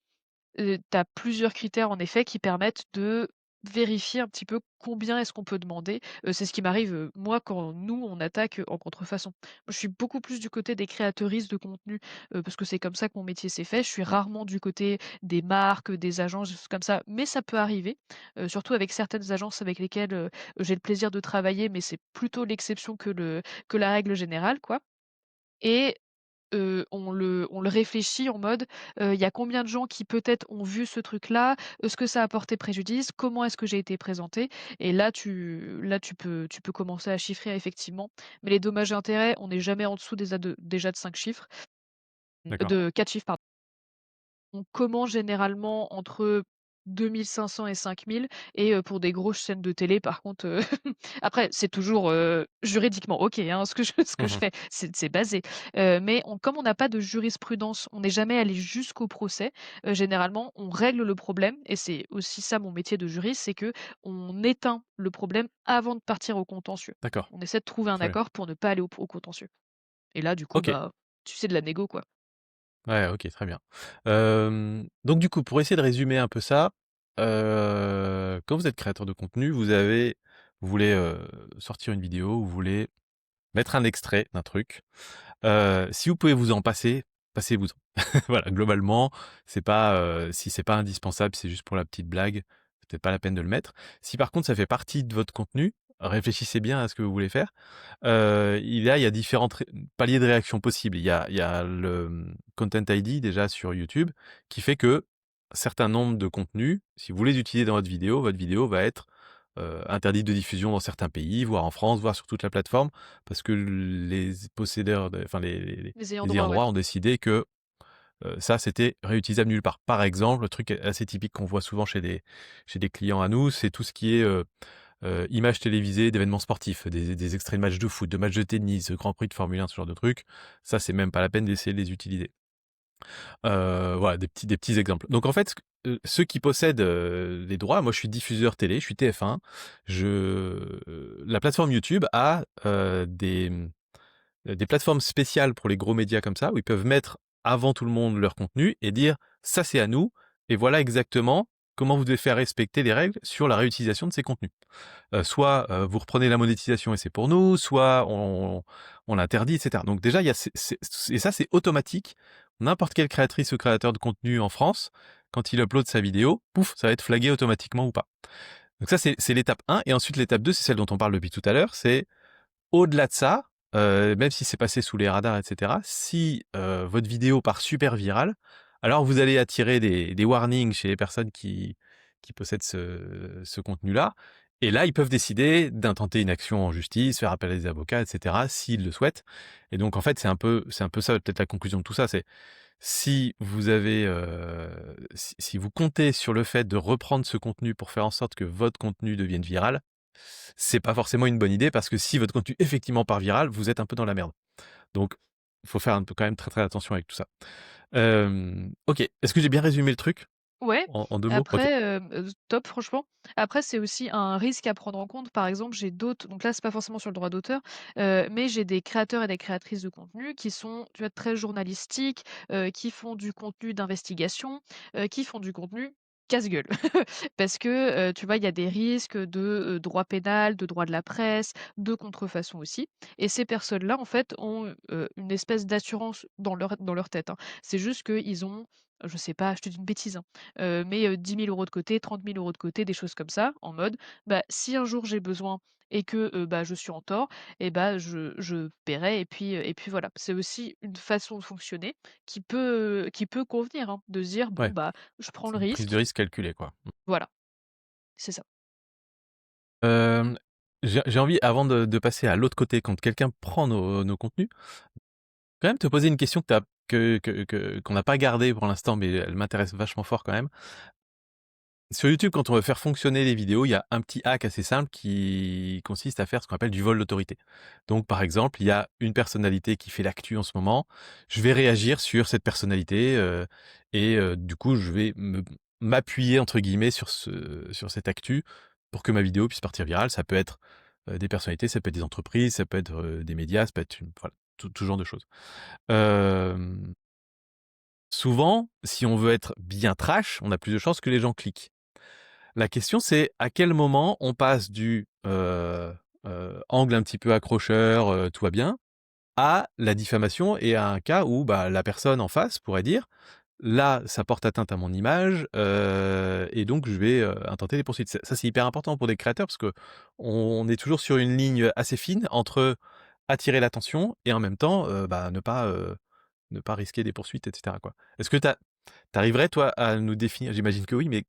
tu as plusieurs critères en effet qui permettent de vérifier un petit peu combien est-ce qu'on peut demander. C'est ce qui m'arrive, moi quand nous on attaque, en contrefaçon. Moi je suis beaucoup plus du côté des créatrices de contenu, parce que c'est comme ça que mon métier s'est fait. Je suis rarement du côté des marques, des agences, des choses comme ça, mais ça peut arriver, surtout avec certaines agences avec lesquelles, j'ai le plaisir de travailler, mais c'est plutôt l'exception que la règle générale quoi et on le réfléchit en mode, il y a combien de gens qui peut-être ont vu ce truc-là? Est-ce que ça a porté préjudice? Comment est-ce que j'ai été présenté et là tu peux commencer à chiffrer effectivement. Mais les dommages et intérêts, on n'est jamais en dessous déjà de 5 chiffres, D'accord. de 4 chiffres pardon. On commence généralement entre 2 500 et 5 000 et pour des grosses chaînes de télé par contre, après c'est toujours, juridiquement OK, hein, ce que je Mmh. fais, c'est basé. Mais comme on n'a pas de jurisprudence, on n'est jamais allé jusqu'au procès, généralement on règle le problème et c'est aussi ça mon métier de juriste, c'est qu'on éteint le problème avant de partir au contentieux. D'accord. On essaie de trouver un Très bien. accord pour ne pas aller au contentieux et là du coup, OK. bah, tu sais de la négo quoi. Ouais, OK, très bien. Donc du coup, pour essayer de résumer un peu ça, quand vous êtes créateur de contenu, vous voulez, sortir une vidéo, vous voulez mettre un extrait d'un truc. Si vous pouvez vous en passer, passez-vous-en. Voilà, globalement, c'est pas, si c'est pas indispensable, c'est juste pour la petite blague, c'est peut-être pas la peine de le mettre. Si par contre ça fait partie de votre contenu, réfléchissez bien à ce que vous voulez faire. Il y a différents paliers de réaction possibles. Il y a le, Content ID déjà sur YouTube qui fait que certains nombres de contenus, si vous voulez les utiliser dans votre vidéo va être, interdite de diffusion dans certains pays, voire en France, voire sur toute la plateforme parce que les possédeurs de enfin Les ayants les droit, ayants ouais. droit ont décidé que, ça c'était réutilisable nulle part. Par exemple, le truc assez typique qu'on voit souvent chez des clients à nous, c'est tout ce qui est, images télévisées d'événements sportifs, des extraits de matchs de foot, de matchs de tennis, Grand Prix de Formule 1, ce genre de trucs. Ça, c'est même pas la peine d'essayer de les utiliser. Voilà, des petits exemples. Donc en fait, ceux qui possèdent, les droits, moi je suis diffuseur télé, je suis TF1, la plateforme YouTube a, des plateformes spéciales pour les gros médias comme ça, où ils peuvent mettre avant tout le monde leur contenu et dire: «Ça c'est à nous et voilà exactement comment vous devez faire respecter les règles sur la réutilisation de ces contenus». Soit, vous reprenez la monétisation et c'est pour nous, soit on l'interdit et cetera. Donc déjà, il y a et ça, c'est automatique. N'importe quelle créatrice ou créateur de contenu en France, quand il upload sa vidéo, pouf, ça va être flagué automatiquement ou pas. Donc ça, c'est l'étape 1 et ensuite l'étape 2, c'est celle dont on parle depuis tout à l'heure, c'est au-delà de ça, même si c'est passé sous les radars et cetera, si, votre vidéo part super virale, alors vous allez attirer des warnings chez les personnes qui possèdent ce contenu-là et là, ils peuvent décider d'intenter une action en justice, faire appel à des avocats et cetera, s'ils le souhaitent et donc en fait, c'est un peu ça peut-être la conclusion de tout ça, c'est si vous avez, si vous comptez sur le fait de reprendre ce contenu pour faire en sorte que votre contenu devienne viral, c'est pas forcément une bonne idée parce que si votre contenu effectivement part viral, vous êtes un peu dans la merde. Donc, il faut faire un peu quand même très, très attention avec tout ça. OK. Est-ce que j'ai bien résumé le truc Ouais, en 2 mots? OK. après, top franchement. Après, c'est aussi un risque à prendre en compte. Par exemple, j'ai d'autres donc là, c'est pas forcément sur le droit d'auteur, mais j'ai des créateurs et des créatrices de contenu qui sont, tu vois, très journalistiques, qui font du contenu d'investigation, qui font du contenu casse-gueule. Parce que, tu vois, il y a des risques de, droit pénal, de droit de la presse, de contrefaçon aussi et ces personnes-là, en fait, ont, une espèce d'assurance dans leur tête, hein. C'est juste qu'ils ont, je sais pas, je te dis une bêtise, hein, mais 10 000 € de côté, 30 000 € de côté, des choses comme ça, en mode, bah, si un jour j'ai besoin et que, bah, je suis en tort et bah, je paierai et puis voilà. C'est aussi une façon de fonctionner qui peut convenir, hein, de se dire: «Bon, Ouais, bah, je prends le c'est une prise de risque». risque calculée, quoi. Voilà, c'est ça. Hem, j'ai envie avant de passer à l'autre côté, quand quelqu'un prend nos contenus, quand même te poser une question que tu qu'on n'a pas gardée pour l'instant, mais elle m'intéresse vachement fort quand même. Sur YouTube, quand on veut faire fonctionner les vidéos, il y a un petit hack assez simple qui consiste à faire ce qu'on appelle du vol d'autorité. Donc, par exemple, il y a une personnalité qui fait l'actu en ce moment. Je vais réagir sur cette personnalité du coup, je vais m'appuyer entre guillemets sur cette actu pour que ma vidéo puisse partir virale. Ça peut être des personnalités, ça peut être des entreprises, ça peut être des médias, ça peut être voilà, tout genre de choses. Euh, Souvent, si on veut être bien trash, on a plus de chances que les gens cliquent. La question, c'est à quel moment on passe du angle un petit peu accrocheur, tout va bien, à la diffamation et à un cas où bah, la personne en face pourrait dire là, ça porte atteinte à mon image et donc je vais intenter des poursuites. Ça, c'est hyper important pour des créateurs parce que on est toujours sur une ligne assez fine entre attirer l'attention et en même temps bah, ne pas risquer des poursuites, etc. Quoi. Est-ce que tu arriverais, toi, à nous définir, j'imagine que oui, mais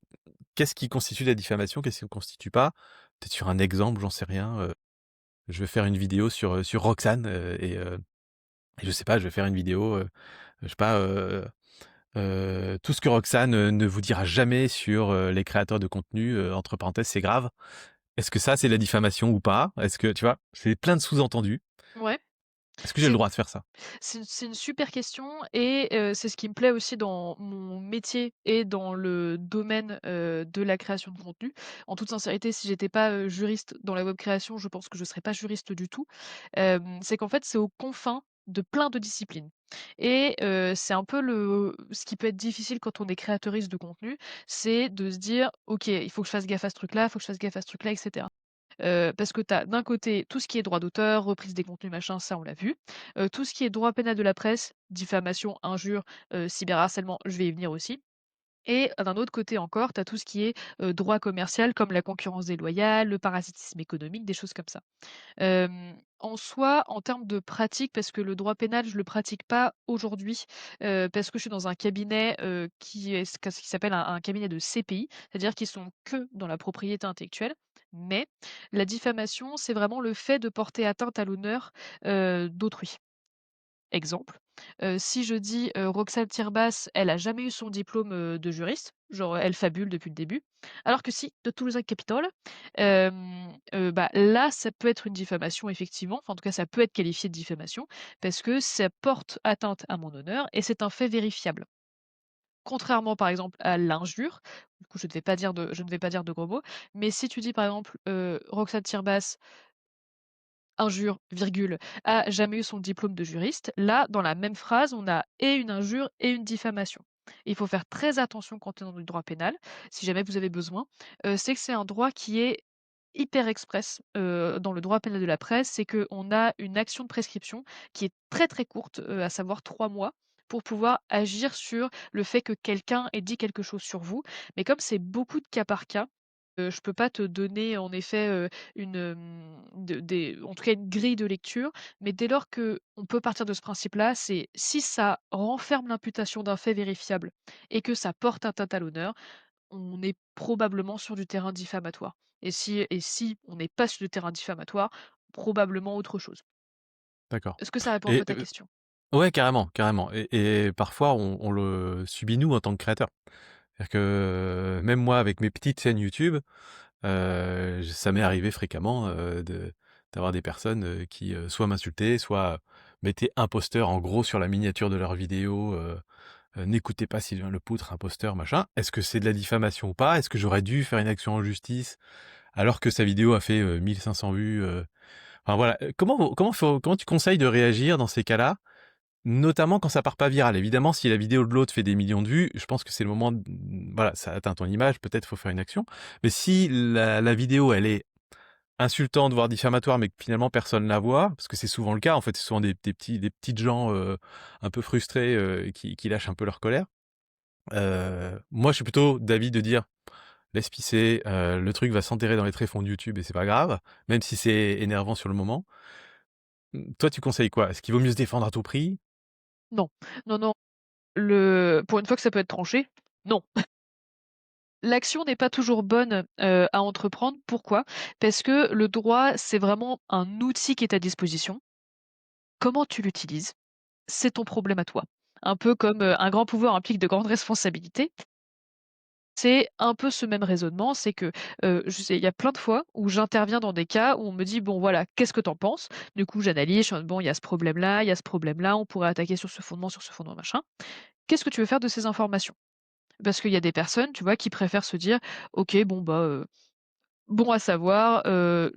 qu'est-ce qui constitue la diffamation? Qu'est-ce qui ne constitue pas? Peut-être sur un exemple, j'en sais rien. Je vais faire une vidéo sur Roxane et je sais pas, je vais faire une vidéo, je sais pas, tout ce que Roxane ne vous dira jamais sur les créateurs de contenu, entre parenthèses, c'est grave. Est-ce que ça, c'est de la diffamation ou pas? Est-ce que, tu vois, c'est plein de sous-entendus. Ouais, Est-ce que j'ai c'est le une droit de faire ça? c'est une super question et c'est ce qui me plaît aussi dans mon métier et dans le domaine, de la création de contenu. En toute sincérité, si j'étais pas, juriste dans la web création, je pense que je serais pas juriste du tout. C'est qu'en fait, c'est aux confins de plein de disciplines et c'est un peu ce qui peut être difficile quand on est créatrice de contenu, c'est de se dire: «OK, il faut que je fasse gaffe à ce truc-là, il faut que je fasse gaffe à ce truc-là» et cetera. Parce que tu as d'un côté tout ce qui est droit d'auteur, reprise des contenus, machin, ça on l'a vu. Tout ce qui est droit pénal de la presse, diffamation, injure, cyberharcèlement, je vais y venir aussi. Et d'un autre côté encore, tu as tout ce qui est, droit commercial comme la concurrence déloyale, le parasitisme économique, des choses comme ça. En soi, en termes de pratique, parce que le droit pénal, je le pratique pas aujourd'hui, parce que je suis dans un cabinet, qui est ce qui s'appelle un cabinet de CPI, c'est-à-dire qu'ils sont que dans la propriété intellectuelle. Mais la diffamation, c'est vraiment le fait de porter atteinte à l'honneur, d'autrui. Exemple, si je dis, Roxane Tirbas, elle a jamais eu son diplôme, de juriste, genre elle fabule depuis le début, alors que si, de Toulouse Capitole, bah, là, ça peut être une diffamation effectivement, enfin en tout cas ça peut être qualifié de diffamation, parce que ça porte atteinte à mon honneur et c'est un fait vérifiable. Contrairement par exemple à l'injure, du coup je ne vais pas dire de gros mots, mais si tu dis par exemple, Roxane Tirbas injure, virgule, a jamais eu son diplôme de juriste. Là, dans la même phrase, on a et une injure et une diffamation. Il faut faire très attention quand on est dans le droit pénal, si jamais vous avez besoin. C'est que c'est un droit qui est hyper express dans le droit pénal de la presse, c'est qu'on a une action de prescription qui est très très courte, à savoir 3 mois, pour pouvoir agir sur le fait que quelqu'un ait dit quelque chose sur vous. Mais comme c'est beaucoup de cas par cas, je peux pas te donner en effet, une, en tout cas une grille de lecture, mais dès lors qu'on peut partir de ce principe-là, c'est si ça renferme l'imputation d'un fait vérifiable et que ça porte atteinte à l'honneur, on est probablement sur du terrain diffamatoire et si on n'est pas sur du terrain diffamatoire, probablement autre chose. D'accord. Est-ce que ça répond un peu Et à ta question? ouais, carrément, carrément. Et parfois, on le subit nous en tant que créateur. C'est-à-dire que même moi, avec mes petites chaînes YouTube, ça m'est arrivé fréquemment d'avoir des personnes qui soit m'insultaient, soit mettaient imposteur en gros sur la miniature de leur vidéo. N'écoutez pas Sylvain Lepoutre, imposteur, machin. Est-ce que c'est de la diffamation ou pas? Est-ce que j'aurais dû faire une action en justice alors que sa vidéo a fait 1500 vues? Enfin voilà. Comment tu conseilles de réagir dans ces cas-là? Notamment quand ça part pas viral. Évidemment, si la vidéo de l'autre fait des millions de vues, je pense que c'est le moment d voilà, ça atteint ton image, peut-être faut faire une action. Mais si la vidéo, elle est insultante, voire diffamatoire, mais que finalement personne la voit, parce que c'est souvent le cas, en fait, c'est souvent des petites gens, un peu frustrés, qui lâchent un peu leur colère. Moi, je suis plutôt d'avis de dire: «Laisse pisser, le truc va s'enterrer dans les tréfonds de YouTube et c'est pas grave», même si c'est énervant sur le moment. Toi, tu conseilles quoi? Est-ce qu'il vaut mieux se défendre à tout prix? Non, non, non, le pour une fois que ça peut être tranché, non. L'action n'est pas toujours bonne, à entreprendre. Pourquoi? Parce que le droit, c'est vraiment un outil qui est à disposition. Comment tu l'utilises, c'est ton problème à toi. Un peu comme, un grand pouvoir implique de grandes responsabilités. C'est un peu ce même raisonnement, c'est que, je sais il y a plein de fois où j'interviens dans des cas où on me dit: «Bon voilà, qu'est-ce que tu en penses?» Du coup, j'analyse, je suis en mode: «Bon, il y a ce problème-là, il y a ce problème-là, on pourrait attaquer sur ce fondement, machin. Qu'est-ce que tu veux faire de ces informations?» Parce qu'il y a des personnes, tu vois, qui préfèrent se dire: «OK, bon bah, bon à savoir,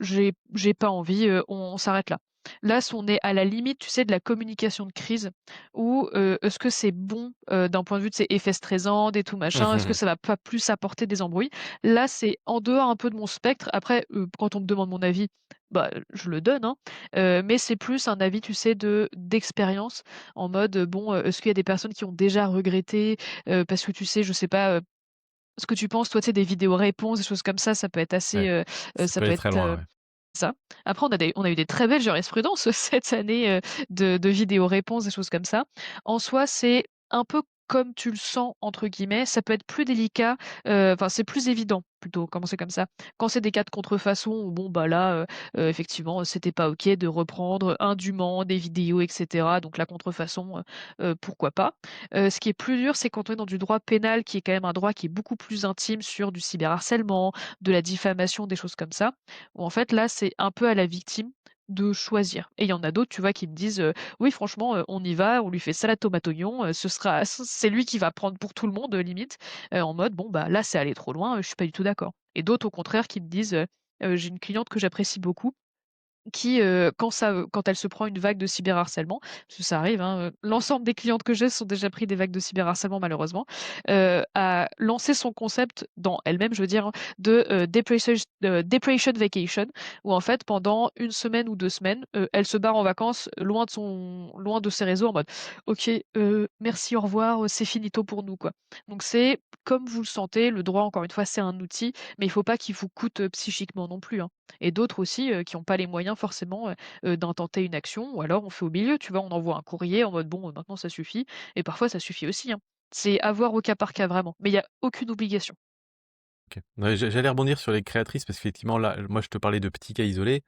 j'ai pas envie, on s'arrête là. Là, si on est à la limite, tu sais, de la communication de crise où, est-ce que c'est bon, d'un point de vue de ces effets stressants, des tout machin? Est-ce que Mmh. ça va pas plus apporter des embrouilles? Là, c'est en dehors un peu de mon spectre. Après, quand on me demande mon avis, bah, je le donne, hein, mais c'est plus un avis, tu sais, d'expérience en mode, bon, est-ce qu'il y a des personnes qui ont déjà regretté, parce que tu sais, je sais pas, ce que tu penses, toi, tu sais, des vidéos réponses, des choses comme ça peut être assez, Ouais, ça ça peut peut aller très être, loin, ouais. ça. Après on a eu des très belles jurisprudences cette année, de vidéos réponses, des choses comme ça. En soi, c'est un peu «comme tu le sens» entre guillemets, ça peut être plus délicat, enfin c'est plus évident plutôt, commencer comme ça. Quand c'est des cas de contrefaçon où bon, bah, là, effectivement, c'était pas OK de reprendre indûment des vidéos et cetera, donc la contrefaçon, pourquoi pas. Ce qui est plus dur, c'est quand on est dans du droit pénal qui est quand même un droit qui est beaucoup plus intime sur du cyberharcèlement, de la diffamation, des choses comme ça. Où en fait là, c'est un peu à la victime de choisir et il y en a d'autres, tu vois, qui me disent, «Oui franchement, on y va, on lui fait salade tomate oignon, ce sera c'est lui qui va prendre pour tout le monde, limite», en mode: «Bon bah là, c'est allé trop loin, je suis pas du tout d'accord» et d'autres au contraire qui me disent, j'ai une cliente que j'apprécie beaucoup qui, quand elle se prend une vague de cyberharcèlement, parce que ça arrive, hein, l'ensemble des clientes que j'ai se sont déjà pris des vagues de cyberharcèlement malheureusement, a lancé son concept dans elle-même, je veux dire, hein, de, depression vacation, où en fait pendant une semaine ou 2 semaines, elle se barre en vacances loin de ses réseaux en mode: «OK, merci, au revoir, c'est finito pour nous», quoi. Donc c'est comme vous le sentez, le droit encore une fois, c'est un outil, mais il faut pas qu'il vous coûte, psychiquement non plus, hein. Et d'autres aussi, qui ont pas les moyens forcément, d'intenter une action ou alors on fait au milieu, tu vois? On envoie un courrier en mode: «Bon, maintenant ça suffit» et parfois ça suffit aussi, hein. C'est à voir au cas par cas vraiment, mais il y a aucune obligation. OK. Ouais, j'allais rebondir sur les créatrices parce qu'effectivement là, moi je te parlais de petits cas isolés.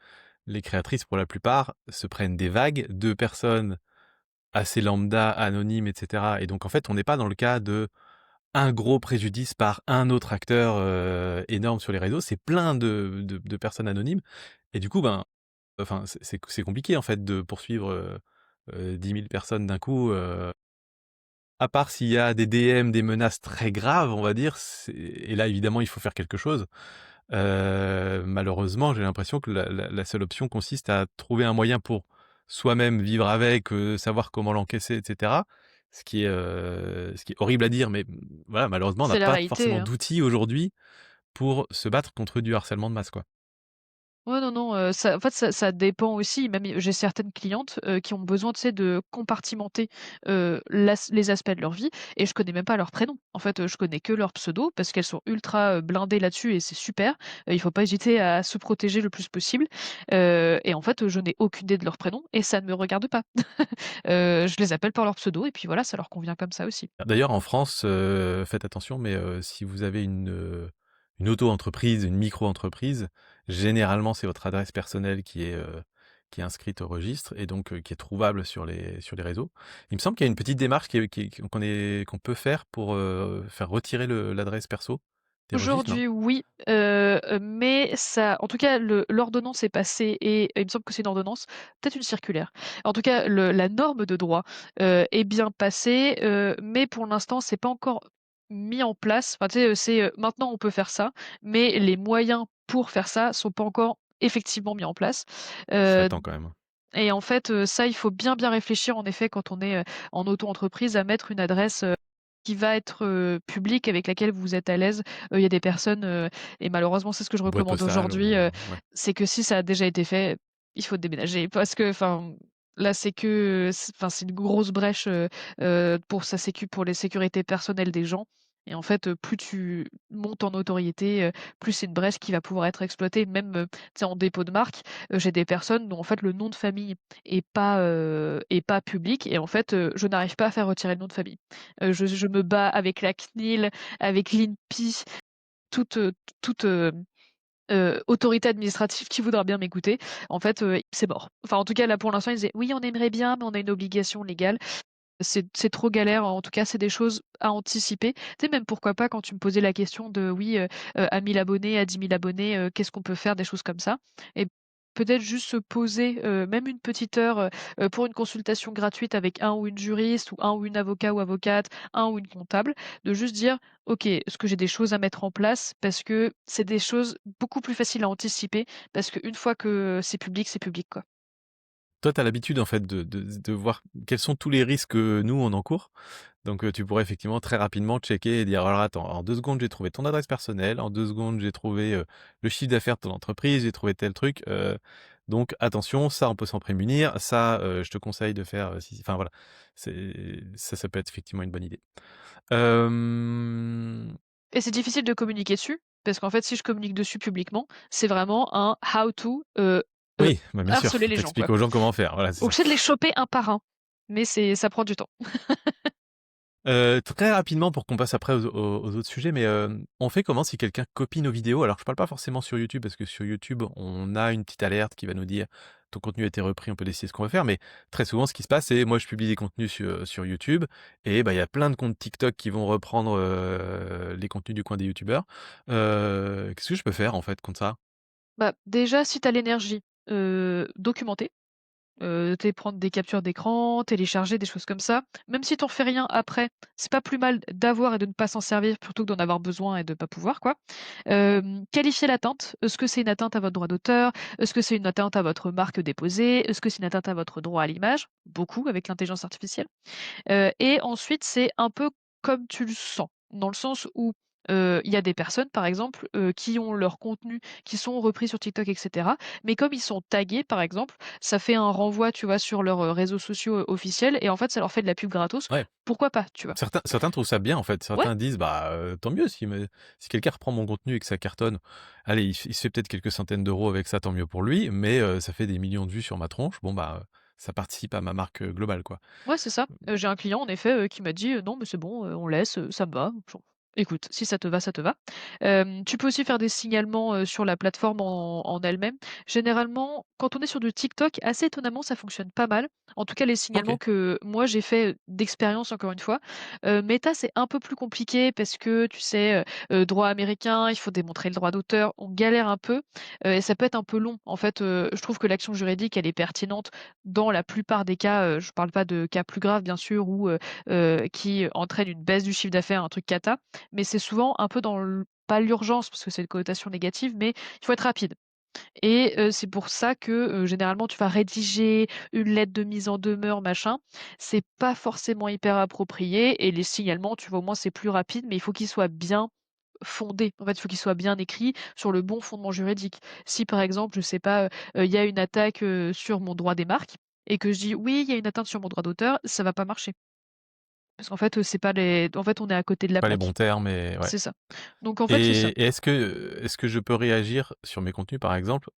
Les créatrices pour la plupart se prennent des vagues de personnes assez lambda, anonymes et cetera et donc en fait, on n'est pas dans le cas de un gros préjudice par un autre acteur, énorme sur les réseaux. C'est plein de personnes anonymes et du coup, ben, enfin, c'est compliqué en fait de poursuivre, 10 000 personnes d'un coup, à part s'il y a des DM, des menaces très graves, on va dire, c'est et là évidemment il faut faire quelque chose. Malheureusement, j'ai l'impression que la seule option consiste à trouver un moyen pour soi-même vivre avec, savoir comment l'encaisser et cetera. Ce qui est horrible à dire, mais voilà, malheureusement, on n'a C'est la pas réalité, forcément hein. d'outils aujourd'hui pour se battre contre du harcèlement de masse, quoi. Ouais, non, non, ça en fait, ça dépend aussi, même j'ai certaines clientes, qui ont besoin, tu sais, de compartimenter, les aspects de leur vie et je connais même pas leur prénom. En fait, je connais que leur pseudo parce qu'elles sont ultra, blindées là-dessus et c'est super. Il faut pas hésiter à se protéger le plus possible, et en fait, je n'ai aucune idée de leur prénom et ça ne me regarde pas. Je les appelle par leur pseudo et puis voilà, ça leur convient comme ça aussi. D'ailleurs, en France, faites attention, mais si vous avez une auto-entreprise, une micro-entreprise, généralement, c'est votre adresse personnelle qui est inscrite au registre et donc qui est trouvable sur les réseaux. Il me semble qu'il y a une petite démarche qu'on peut faire pour, faire retirer l'adresse perso des registres, non? Aujourd'hui, oui, mais ça en tout cas, l'ordonnance est passée et il me semble que c'est une ordonnance, peut-être une circulaire. En tout cas, la norme de droit, est bien passée, mais pour l'instant, c'est pas encore mis en place. Enfin, tu sais, c'est, maintenant on peut faire ça, mais les moyens pour faire ça sont pas encore effectivement mis en place. Il serait Heu temps quand même, hein. et en fait, ça, il faut bien, bien réfléchir en effet quand on est, en auto-entreprise à mettre une adresse, qui va être, publique, avec laquelle vous êtes à l'aise. Il y a des personnes, et malheureusement c'est ce que je Une boîte recommande postale aujourd'hui, ou ouais. c'est que si ça a déjà été fait, il faut déménager parce que enfin, là c'est que, enfin c'est une grosse brèche, pour sa sécu pour les sécurités personnelles des gens, et en fait, plus tu montes en notoriété, plus c'est une brèche qui va pouvoir être exploitée. Même, tu sais, en dépôt de marque, j'ai des personnes dont en fait le nom de famille est pas public, et en fait, je n'arrive pas à faire retirer le nom de famille. Je me bats avec la CNIL, avec l'INPI, toute, toute, autorité administrative qui voudra bien m'écouter. En fait, c'est mort. Enfin, en tout cas, là, pour l'instant, ils disaient: «Oui, on aimerait bien, mais on a une obligation légale». C'est trop galère, en tout cas, c'est des choses à anticiper. Tu sais, même pourquoi pas quand tu me posais la question de oui, à 1 000 abonnés, à 10 000 abonnés, qu'est-ce qu'on peut faire? Des choses comme ça, et peut-être juste se poser, même une petite heure, pour une consultation gratuite avec un ou une juriste ou un ou une avocat ou avocate, un ou une comptable, de juste dire: «OK, est-ce que j'ai des choses à mettre en place?» parce que c'est des choses beaucoup plus faciles à anticiper, parce qu'une fois que c'est public, quoi. Toi, tu as l'habitude en fait de voir quels sont tous les risques que nous on encourt. Donc, tu pourrais effectivement très rapidement checker et dire: «Alors attends, en 2 secondes j'ai trouvé ton adresse personnelle, en 2 secondes j'ai trouvé, le chiffre d'affaires de ton entreprise, j'ai trouvé tel truc, donc attention, ça on peut s'en prémunir, ça, je te conseille de faire, ci», enfin voilà. Ça peut être effectivement une bonne idée. Hem, Et c'est difficile de communiquer dessus, parce qu'en fait, si je communique dessus publiquement, c'est vraiment un how to, heu, oui, bah, bien sûr, harceler les gens, quoi. t'expliques aux gens comment faire, voilà, c'est ça. Obligé de les choper un par un, mais ça prend du temps. Très rapidement pour qu'on passe après aux autres sujets, mais, on fait comment si quelqu'un copie nos vidéos? Alors je parle pas forcément sur YouTube, parce que sur YouTube, on a une petite alerte qui va nous dire: «Ton contenu a été repris», on peut décider ce qu'on va faire, mais très souvent ce qui se passe, c'est moi je publie des contenus sur YouTube et bah, il y a plein de comptes TikTok qui vont reprendre, les contenus du coin des youtubeurs. Qu'est-ce que je peux faire en fait contre ça? Bah, déjà, si tu as l'énergie, documenter. Tu prendre des captures d'écran, télécharger, des choses comme ça. Même si tu en fais rien après, c'est pas plus mal d'avoir et de ne pas s'en servir plutôt que d'en avoir besoin et de pas pouvoir, quoi. Qualifier l'atteinte. Est-ce que c'est une atteinte à votre droit d'auteur? Est-ce que c'est une atteinte à votre marque déposée? Est-ce que c'est une atteinte à votre droit à l'image? Beaucoup avec l'intelligence artificielle. Et ensuite, c'est un peu comme tu le sens. Dans le sens où, il y a des personnes, par exemple, qui ont leurs contenus qui sont repris sur TikTok et cetera, mais comme ils sont tagués, par exemple, ça fait un renvoi, tu vois, sur leurs, réseaux sociaux, officiels, et en fait, ça leur fait de la pub gratos. Ouais, Pourquoi pas, tu vois? certains trouvent ça bien en fait. Ouais, Certains disent: «Bah, tant mieux si quelqu'un reprend mon contenu et que ça cartonne, allez, il se fait peut-être quelques centaines d'euros avec ça, tant mieux pour lui, mais ça fait des millions de vues sur ma tronche. Bon bah, ça participe à ma marque, globale quoi». ouais, c'est ça. J'ai un client, en effet, qui m'a dit: «Non, mais c'est bon, on laisse, ça me va». Écoute, si ça te va, ça te va. Tu peux aussi faire des signalements, sur la plateforme en elle-même. Généralement, quand on est sur du TikTok, assez étonnamment, ça fonctionne pas mal. En tout cas, les signalements OK, que moi j'ai fait, d'expérience encore une fois. Meta, c'est un peu plus compliqué parce que tu sais, droit américain, il faut démontrer le droit d'auteur, on galère un peu, et ça peut être un peu long. En fait, je trouve que l'action juridique, elle est pertinente dans la plupart des cas, je parle pas de cas plus graves bien sûr, ou qui entraînent une baisse du chiffre d'affaires, un truc cata, mais c'est souvent un peu dans pas l'urgence parce que c'est une connotation négative, mais il faut être rapide, et c'est pour ça que, généralement tu vas rédiger une lettre de mise en demeure machin, c'est pas forcément hyper approprié, et les signalements, tu vois, au moins c'est plus rapide, mais il faut qu'ils soient bien fondés. En fait, il faut qu'ils soient bien écrits sur le bon fondement juridique. Si par exemple, je sais pas, il y a une attaque, sur mon droit des marques, et que je dis: «Oui, il y a une atteinte sur mon droit d'auteur», ça va pas marcher. Parce qu'en fait, c'est pas les en fait, on est à côté de la pas les plaque. bons termes et ouais, C'est ça. Donc en fait, c'est ça. et est-ce que je peux réagir sur mes contenus par exemple,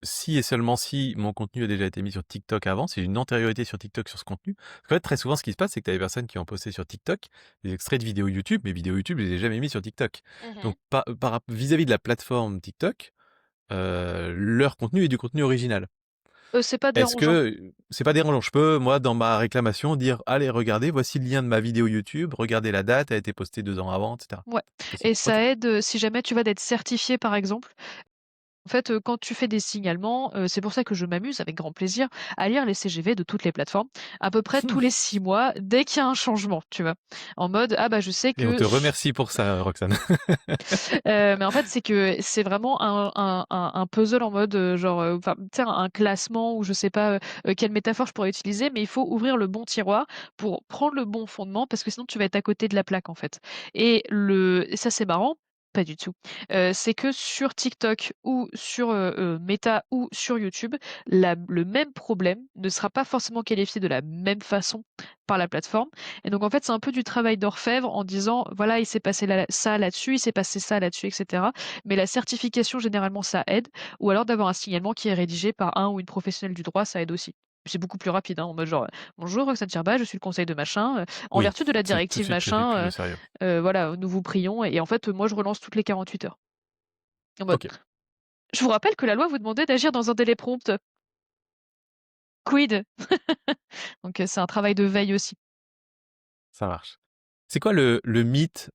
si et seulement si mon contenu a déjà été mis sur TikTok avant, si j'ai une antériorité sur TikTok sur ce contenu? Parce qu'en fait, très souvent, ce qui se passe, c'est que tu as des personnes qui ont posté sur TikTok des extraits de vidéos YouTube, mais vidéos YouTube, je les ai jamais mis sur TikTok. Mmh. Donc vis-à-vis de la plateforme TikTok, leur contenu est du contenu original. C'est pas Est-ce dérangeant. que c'est pas dérangeant? Je peux, moi, dans ma réclamation, dire: «Allez, regardez, voici le lien de ma vidéo YouTube, regardez la date, elle a été postée 2 ans avant», et cetera. Ouais, C'est possible? et OK. ça aide, si jamais tu vas d'être certifié, par exemple. En fait, quand tu fais des signalements, c'est pour ça que je m'amuse avec grand plaisir à lire les CGV de toutes les plateformes, à peu près tous les 6 mois, dès qu'il y a un changement, tu vois? En mode: «Ah bah, je sais Et on que te remercie pour ça, Roxane. Mais en fait, c'est que c'est vraiment un puzzle en mode, genre, enfin, tu sais, un classement ou je sais pas, quelle métaphore je pourrais utiliser, mais il faut ouvrir le bon tiroir pour prendre le bon fondement parce que sinon tu vas être à côté de la plaque, en fait. Et ça, c'est marrant, pas du tout. C'est que sur TikTok ou sur, Meta ou sur YouTube, le même problème ne sera pas forcément qualifié de la même façon par la plateforme et donc en fait, c'est un peu du travail d'orfèvre en disant: «Voilà, il s'est passé ça là-dessus, il s'est passé ça là-dessus» et cetera. Mais la certification, généralement, ça aide ou alors d'avoir un signalement qui est rédigé par un ou une professionnelle du droit, ça aide aussi. C'est beaucoup plus rapide, hein, en mode genre: «Bonjour Roxane Sherba, je suis le conseil de machin, en Oui, vertu de la c'est tout de directive suite pris plus machin, au sérieux. voilà, nous vous prions» et en fait, moi, je relance toutes les 48 heures. En mode: OK, «Je vous rappelle que la loi vous demandait d'agir dans un délai prompt. Quid?» Donc c'est un travail de veille aussi. ça marche. C'est quoi le mythe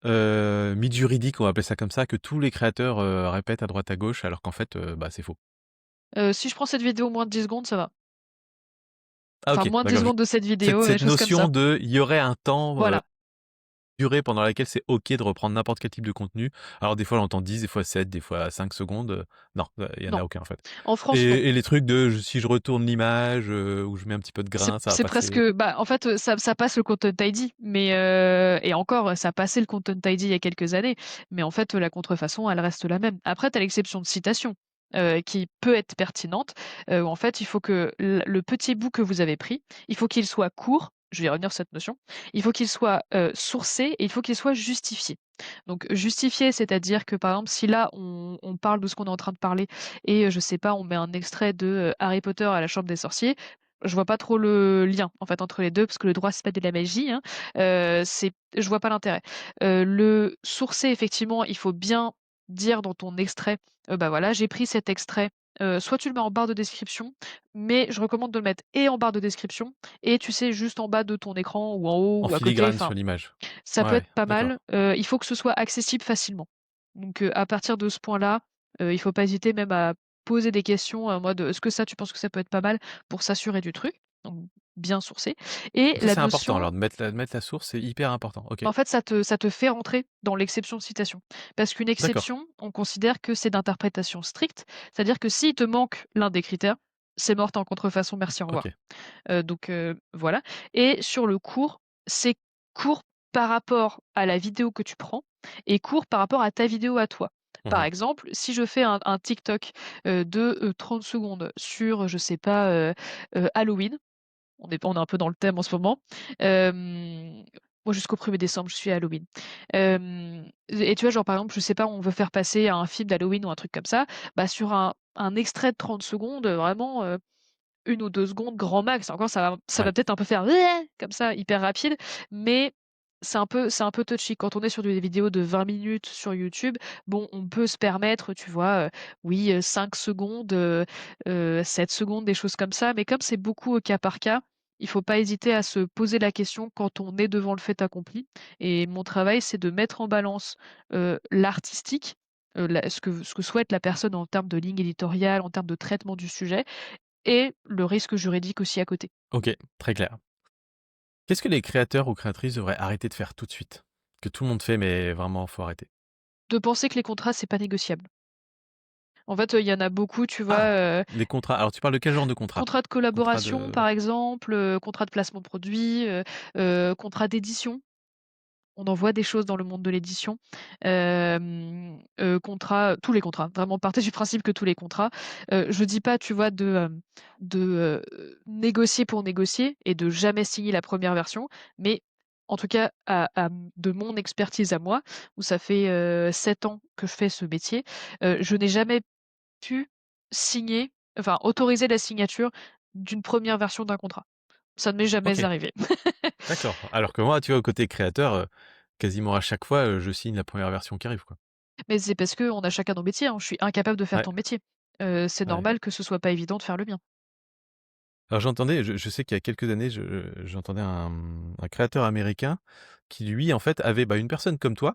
juridique, on va appeler ça comme ça, que tous les créateurs, répètent à droite à gauche alors qu'en fait, bah, c'est faux? Si je prends cette vidéo moins de 10 secondes, ça va. Ah Enfin, OK, moins de 10 d'accord, je secondes de cette cette vidéo, des cette choses comme ça. notion de il y aurait un temps, Voilà. durée pendant laquelle c'est OK de reprendre n'importe quel type de contenu. Alors des fois on entend 10, des fois 7, des fois 5 secondes, non, il y en Non. a aucun en fait. En France, non. Et les trucs de si je retourne l'image, ou je mets un petit peu de C'est grain, ça va c'est passer. presque bah, en fait, ça passe le Content ID, mais et encore, ça passait le Content ID il y a quelques années, mais en fait, la contrefaçon, elle reste la même. Après, tu as l'exception de citation, qui peut être pertinente, où en fait, il faut que le petit bout que vous avez pris, il faut qu'il soit court, je vais y revenir sur cette notion, il faut qu'il soit, sourcé et il faut qu'il soit justifié. Donc justifié, c'est-à-dire que, par exemple, si là, on parle de ce qu'on est en train de parler et je sais pas, on met un extrait de, Harry Potter à la chambre des sorciers, je vois pas trop le lien, en fait, entre les 2 parce que le droit, c'est pas de la magie, hein. Je vois pas l'intérêt. Le sourcer, effectivement, il faut bien dire dans ton extrait, bah, voilà, j'ai pris cet extrait, soit tu le mets en barre de description, mais je recommande de le mettre et en barre de description et tu sais, juste en bas de ton écran ou en haut En ou à côté, filigrane enfin, sur l'image. ça Ouais, peut être ouais, pas mal. d'accord. Il faut que ce soit accessible facilement. Donc, à partir de ce point-là, il faut pas hésiter même à poser des questions en mode: «Est-ce que ça, tu penses que ça peut être pas mal?» pour s'assurer du truc, donc bien sourcer et Donc ça, la c'est important notion alors de mettre la source, c'est hyper important. OK, en fait, ça te fait rentrer dans l'exception de citation. Parce qu'une d'accord. exception, on considère que c'est d'interprétation stricte, c'est-à-dire que s'il te manque l'un des critères, c'est mort, tu en contrefaçon, merci, au revoir. OK. Donc voilà et sur le court, c'est court par rapport à la vidéo que tu prends et court par rapport à ta vidéo à toi. Par Mmh. exemple, si je fais un TikTok, de, 30 secondes sur, je sais pas, Halloween, on est un peu dans le thème en ce moment. Moi jusqu'au 1er décembre, je suis à Halloween. Et tu vois, genre, par exemple, je sais pas, on veut faire passer un film d'Halloween ou un truc comme ça, bah, sur un extrait de 30 secondes, vraiment, 1 ou 2 secondes grand max. Encore ça va Ouais. peut-être un peu faire comme ça, hyper rapide, mais c'est un peu touchy. Quand on est sur des vidéos de 20 minutes sur YouTube, bon, on peut se permettre, tu vois, oui, 5 secondes, 7 secondes, des choses comme ça, mais comme c'est beaucoup au cas par cas, il faut pas hésiter à se poser la question quand on est devant le fait accompli et mon travail, c'est de mettre en balance, l'artistique, la ce que souhaite la personne en termes de ligne éditoriale, en termes de traitement du sujet et le risque juridique aussi à côté. OK, très clair. Qu'est-ce que les créateurs ou créatrices devraient arrêter de faire tout de suite? Que tout le monde fait, mais vraiment, faut arrêter. De penser que les contrats, c'est pas négociable. En fait, il y en a beaucoup, tu Ah! vois, Les contrats, alors tu parles de quel genre de contrat? contrat de Contrat collaboration de par exemple, contrat de placement produit, contrat d'édition. On en voit des choses dans le monde de l'édition. Contrat tous les contrats, vraiment partez du principe que tous les contrats. Je dis pas, tu vois, négocier pour négocier et de jamais signer la première version, mais en tout cas de mon expertise à moi, où ça fait, 7 ans que je fais ce métier, je n'ai jamais pu signer, enfin autoriser la signature d'une première version d'un contrat. Ça ne m'est jamais OK, arrivé. d'accord. Alors que moi, tu vois, côté créateur, quasiment à chaque fois, je signe la première version qui arrive, quoi. Mais c'est parce qu'on a chacun nos métiers, hein. Je suis incapable de faire Ouais, ton métier. C'est ouais. normal que ce soit pas évident de faire le mien. Alors j'entendais, je sais qu'il y a quelques années, j'entendais un créateur américain qui lui, en fait, avait, bah, une personne comme toi,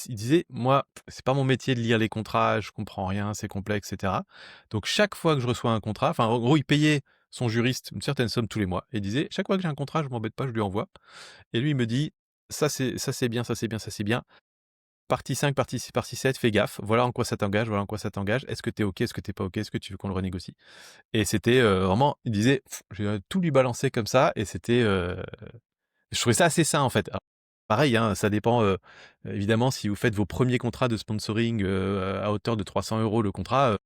il disait: «Moi, c'est pas mon métier de lire les contrats, je comprends rien, c'est complexe et cetera. Donc chaque fois que je reçois un contrat», enfin, en gros, il payait son juriste une certaine somme tous les mois et il disait: «Chaque fois que j'ai un contrat, je m'embête pas, je lui envoie» et lui, il me dit: ça c'est bien, ça c'est bien, ça c'est bien. Partie 5, partie 6, partie 7, fais gaffe, voilà en quoi ça t'engage, voilà en quoi ça t'engage. Est-ce que tu es OK? Est-ce que tu es pas OK? Est-ce que tu veux qu'on le renégocie?» Et c'était, vraiment il disait j'ai tout lui balancer comme ça et c'était, je trouvais ça assez sain, en fait. Alors, pareil, hein, ça dépend, évidemment, si vous faites vos premiers contrats de sponsoring, à hauteur de 300 € le contrat,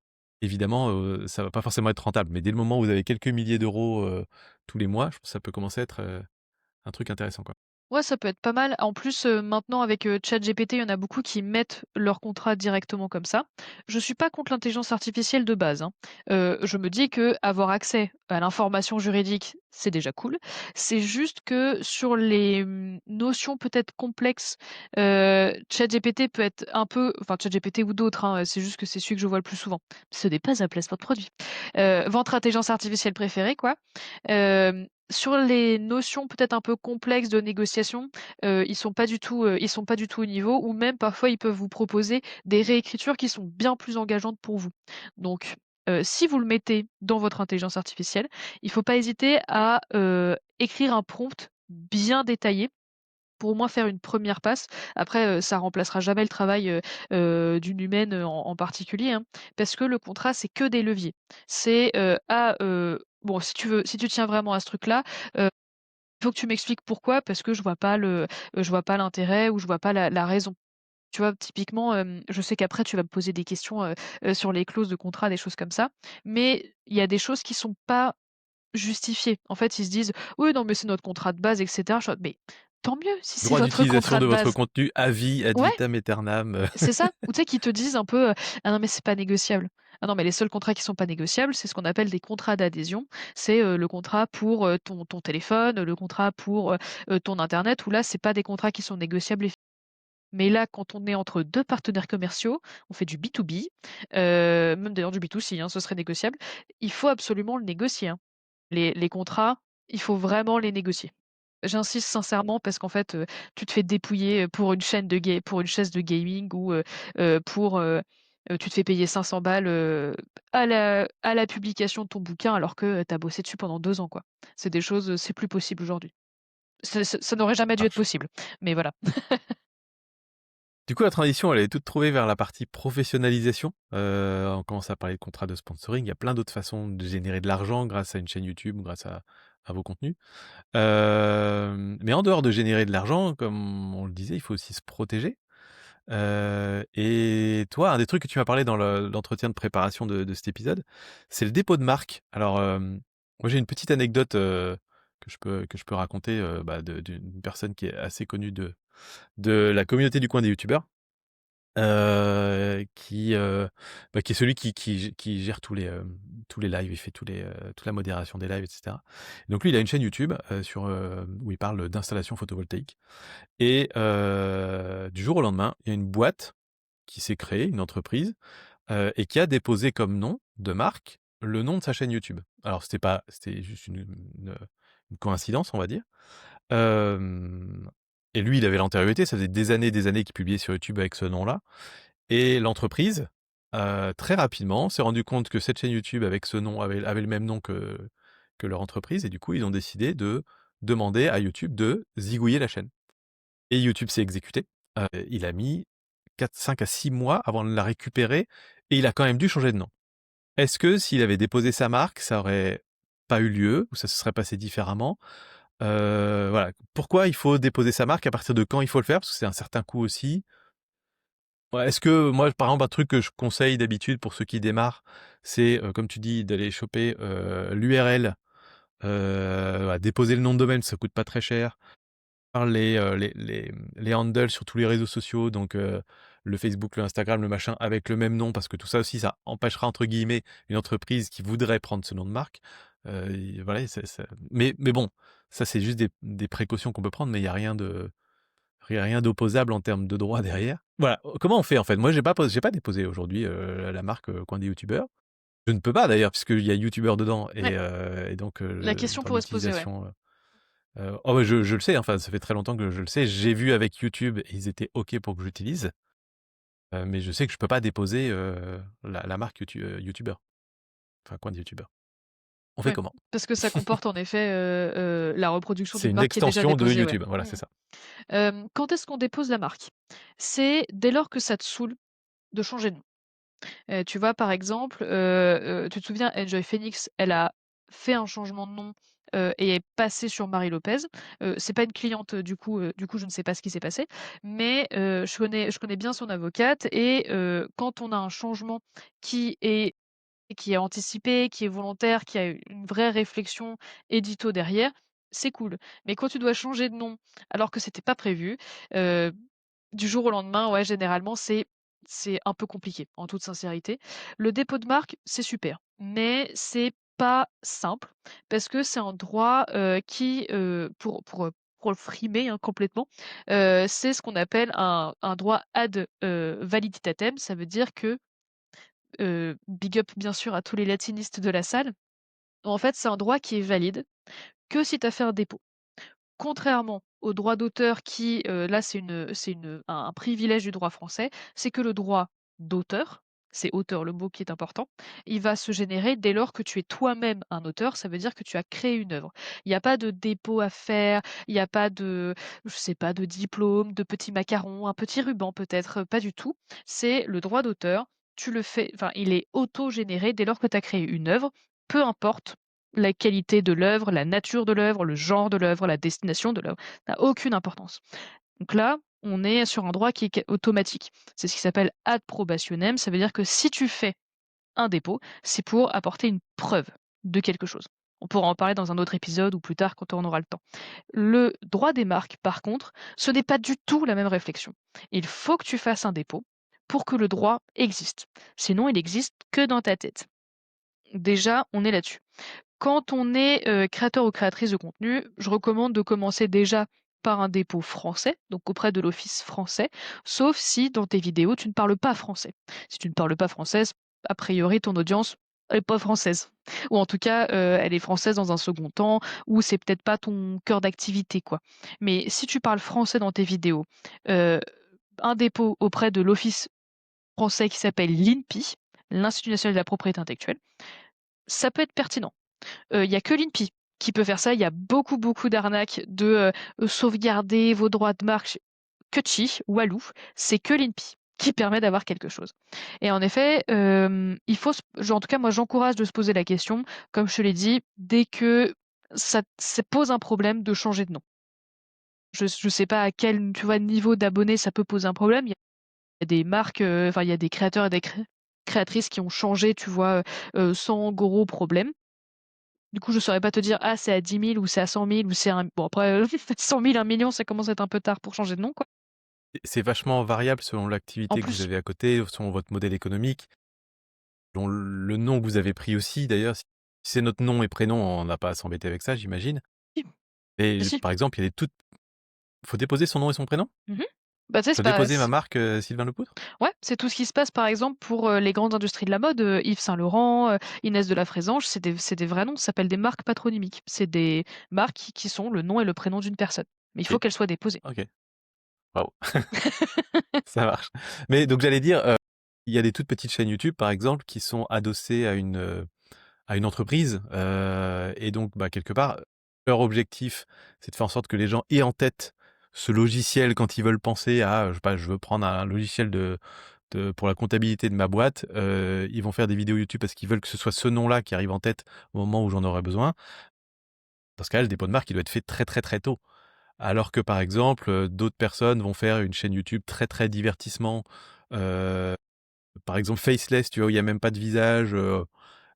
évidemment, ça va pas forcément être rentable. Mais dès le moment où vous avez quelques milliers d'euros, tous les mois, je pense que ça peut commencer à être, un truc intéressant, quoi. Ouais, ça peut être pas mal. En plus, maintenant avec, ChatGPT, il y en a beaucoup qui mettent leur contrat directement comme ça. Je suis pas contre l'intelligence artificielle de base, hein. Je me dis que avoir accès à l'information juridique, c'est déjà cool. C'est juste que sur les, notions peut-être complexes, ChatGPT peut être un peu enfin ChatGPT ou d'autres, hein, c'est juste que c'est celui que je vois le plus souvent. Ce n'est pas un placement de produit. Votre intelligence artificielle préférée, quoi. Sur les notions peut-être un peu complexes de négociation, ils sont pas du tout au niveau ou même parfois ils peuvent vous proposer des réécritures qui sont bien plus engageantes pour vous. Donc, si vous le mettez dans votre intelligence artificielle, il faut pas hésiter à, écrire un prompt bien détaillé pour au moins faire une première passe. Après, ça remplacera jamais le travail, d'une humaine, en particulier, hein, parce que le contrat, c'est que des leviers. C'est, bon, si tu tiens vraiment à ce truc-là, il faut que tu m'expliques pourquoi, parce que je vois pas l'intérêt ou je vois pas la raison. Tu vois? Typiquement, je sais qu'après tu vas me poser des questions, sur les clauses de contrat, des choses comme ça, mais il y a des choses qui sont pas justifiées. En fait, ils se disent: «Oui, non, mais c'est notre contrat de base et cetera». Je suis en mode: «Mais tant mieux si c'est Droit votre d'utilisation contrat de de votre base». contenu à vie, ad Ouais, vitam aeternam, c'est ça. Ou tu sais, qu'ils te disent un peu, «Ah non, mais c'est pas négociable». Ah non, mais les seuls contrats qui sont pas négociables, c'est ce qu'on appelle des contrats d'adhésion. C'est, le contrat pour, ton téléphone, le contrat pour, ton internet, où là, c'est pas des contrats qui sont négociables et mais là, quand on est entre 2 partenaires commerciaux, on fait du B2B, même d'ailleurs du B2C, hein, ce serait négociable. Il faut absolument le négocier, hein. Les contrats, il faut vraiment les négocier. J'insiste sincèrement parce qu'en fait, tu te fais dépouiller, pour une chaise de gaming ou, pour, tu te fais payer 500 balles, à la publication de ton bouquin alors que, tu as bossé dessus pendant 2 ans, quoi. C'est des choses, c'est plus possible aujourd'hui. Ça n'aurait jamais dû être marche. possible, mais voilà. Du coup, la transition, elle est toute trouvée vers la partie professionnalisation. On commence à parler de contrats de sponsoring. Il y a plein d'autres façons de générer de l'argent grâce à une chaîne YouTube, grâce à vos contenus. Mais en dehors de générer de l'argent, comme on le disait, il faut aussi se protéger. Et toi, un des trucs que tu m'as parlé dans l'entretien de préparation de cet épisode, c'est le dépôt de marque. Alors, moi, j'ai une petite anecdote que je peux raconter d'une personne qui est assez connue de la communauté du coin des youtubeurs. Qui, qui est celui qui gère tous les lives, il fait toute la modération des lives, et cetera. Donc lui, il a une chaîne YouTube, où il parle d'installation photovoltaïque et du jour au lendemain, il y a une boîte qui s'est créée, une entreprise, et qui a déposé comme nom de marque, le nom de sa chaîne YouTube. Alors c'était juste une coïncidence, on va dire. Hem Et lui, il avait l'antériorité, ça faisait des années qu'il publiait sur YouTube avec ce nom-là et l'entreprise, très rapidement, s'est rendu compte que cette chaîne YouTube avec ce nom avait le même nom que leur entreprise et du coup, ils ont décidé de demander à YouTube de zigouiller la chaîne et YouTube s'est exécuté. Il a mis 5 à 6 mois avant de la récupérer et il a quand même dû changer de nom. Est-ce que s'il avait déposé sa marque, ça aurait pas eu lieu ou ça se serait passé différemment? Voilà. Pourquoi il faut déposer sa marque? À partir de quand il faut le faire? Parce que c'est un certain coût aussi. Ouais, est-ce que moi, par exemple, un truc que je conseille d'habitude pour ceux qui démarrent, c'est, comme tu dis, d'aller choper, l'URL, voilà, déposer le nom de domaine, ça coûte pas très cher. Faire les handles sur tous les réseaux sociaux, donc le Facebook, le Instagram, le machin, avec le même nom, parce que tout ça aussi, ça empêchera, entre guillemets, une entreprise qui voudrait prendre ce nom de marque. Voilà, mais bon, ça, c'est juste des précautions qu'on peut prendre, mais il y a rien d'opposable en termes de droit derrière. Voilà, comment on fait en fait? Moi, j'ai pas déposé aujourd'hui, la marque, Coin des youtubeurs. Je ne peux pas d'ailleurs puisqu'il y a youtubeur dedans Ouais, et donc la question dans pourrait se poser, ouais. l'utilisation, Oh ouais, je le sais, hein, enfin, ça fait très longtemps que je le sais. J'ai vu avec YouTube et ils étaient OK pour que j'utilise, mais je sais que je peux pas déposer, la marque youtubeur, enfin, coin de youtubeur. On fait Ouais, comment? parce que ça comporte en effet, la reproduction C'est d'une une marque qui est déjà extension de déposée, ouais. YouTube, voilà, c'est Mmh. ça. Quand est-ce qu'on dépose la marque? C'est dès lors que ça te saoule de changer de nom. Tu vois, par exemple, tu te souviens, Enjoy Phoenix, elle a fait un changement de nom, et est passée sur Marie Lopez. C'est pas une cliente, du coup, je ne sais pas ce qui s'est passé, mais je connais bien son avocate et quand on a un changement qui est qui est anticipé, qui est volontaire, qui a une vraie réflexion édito derrière, c'est cool. Mais quand tu dois changer de nom alors que c'était pas prévu, heu, du jour au lendemain, ouais, généralement, c'est un peu compliqué, en toute sincérité. Le dépôt de marque, c'est super, mais c'est pas simple parce que c'est un droit, pour le frimer, hein, complètement, c'est ce qu'on appelle un droit ad, validitatem. Ça veut dire que, big up bien sûr à tous les latinistes de la salle. En fait, c'est un droit qui est valide que si tu as fait un dépôt. Contrairement au droit d'auteur qui, là, c'est un privilège du droit français, c'est que le droit d'auteur, c'est auteur le mot qui est important, il va se générer dès lors que tu es toi-même un auteur, ça veut dire que tu as créé une œuvre. Il y a pas de dépôt à faire, il y a pas de, je sais pas, de diplôme, de petits macarons, un petit ruban peut-être, pas du tout. C'est le droit d'auteur, tu le fais, enfin, il est auto-généré dès lors que tu as créé une œuvre, peu importe la qualité de l'œuvre, la nature de l'œuvre, le genre de l'œuvre, la destination de l'œuvre, n'a aucune importance. Donc là, on est sur un droit qui est automatique. C'est ce qui s'appelle ad probationem, ça veut dire que si tu fais un dépôt, c'est pour apporter une preuve de quelque chose. On pourra en parler dans un autre épisode ou plus tard quand on aura le temps. Le droit des marques, par contre, ce n'est pas du tout la même réflexion. Il faut que tu fasses un dépôt pour que le droit existe. Sinon, il n'existe que dans ta tête. Déjà, on est là-dessus. Quand on est, créateur ou créatrice de contenu, je recommande de commencer déjà par un dépôt français, donc auprès de l'office français, sauf si dans tes vidéos, tu ne parles pas français. Si tu ne parles pas française, a priori ton audience est pas française ou en tout cas, elle est française dans un second temps ou c'est peut-être pas ton cœur d'activité, quoi. Mais si tu parles français dans tes vidéos, heu, un dépôt auprès de l'office français qui s'appelle l'INPI, l'Institut national de la propriété intellectuelle, ça peut être pertinent. Il y a que l'INPI qui peut faire ça. Il y a beaucoup, beaucoup d'arnaques de, sauvegarder vos droits de marque chez Cutchy, Walou, c'est que l'INPI qui permet d'avoir quelque chose. Et en effet, il faut en tout cas, moi, j'encourage de se poser la question, comme je te l'ai dit, dès que ça pose un problème de changer de nom. Je sais pas à quel, tu vois, niveau d'abonnés ça peut poser un problème. Il y a des marques, enfin, il y a des créateurs et des créatrices qui ont changé, tu vois, sans gros problème. Du coup, je saurais pas te dire: «Ah, c'est à 10 000 ou c'est à 100 000 ou c'est un» bon après, 100 000, 1 000 000, ça commence à être un peu tard pour changer de nom, quoi. C'est vachement variable selon En l'activité que vous plus, avez à côté, selon votre modèle économique, selon le nom que vous avez pris aussi d'ailleurs. Si c'est notre nom et prénom, on n'a pas à s'embêter avec ça, j'imagine. si, Et si. par exemple, il y a des toutes faut déposer son nom et son prénom? Mmh. Bah, tu sais, Je c'est dois pas déposer ma marque, Sylvain Lepoudre? ouais, c'est tout ce qui se passe, par exemple, pour, les grandes industries de la mode, Yves Saint Laurent, Inès de la Frésange, c'est des vrais noms, ça s'appelle des marques patronymiques. C'est des marques qui sont le nom et le prénom d'une personne. Mais il faut OK, qu'elles soient déposées. OK, waouh, ça marche. Mais donc j'allais dire, il y a des toutes petites chaînes YouTube, par exemple, qui sont adossées à une entreprise, et donc, bah, quelque part, leur objectif, c'est de faire en sorte que les gens aient en tête ce logiciel quand ils veulent penser à, je sais pas, je veux prendre un logiciel pour la comptabilité de ma boîte, ils vont faire des vidéos YouTube parce qu'ils veulent que ce soit ce nom-là qui arrive en tête au moment où j'en aurai besoin. Dans ce cas-là, le dépôt de marque, il doit être fait très, très, très tôt. Alors que, par exemple, d'autres personnes vont faire une chaîne YouTube très, très divertissement, heu, par exemple faceless, tu vois? Où il y a même pas de visage,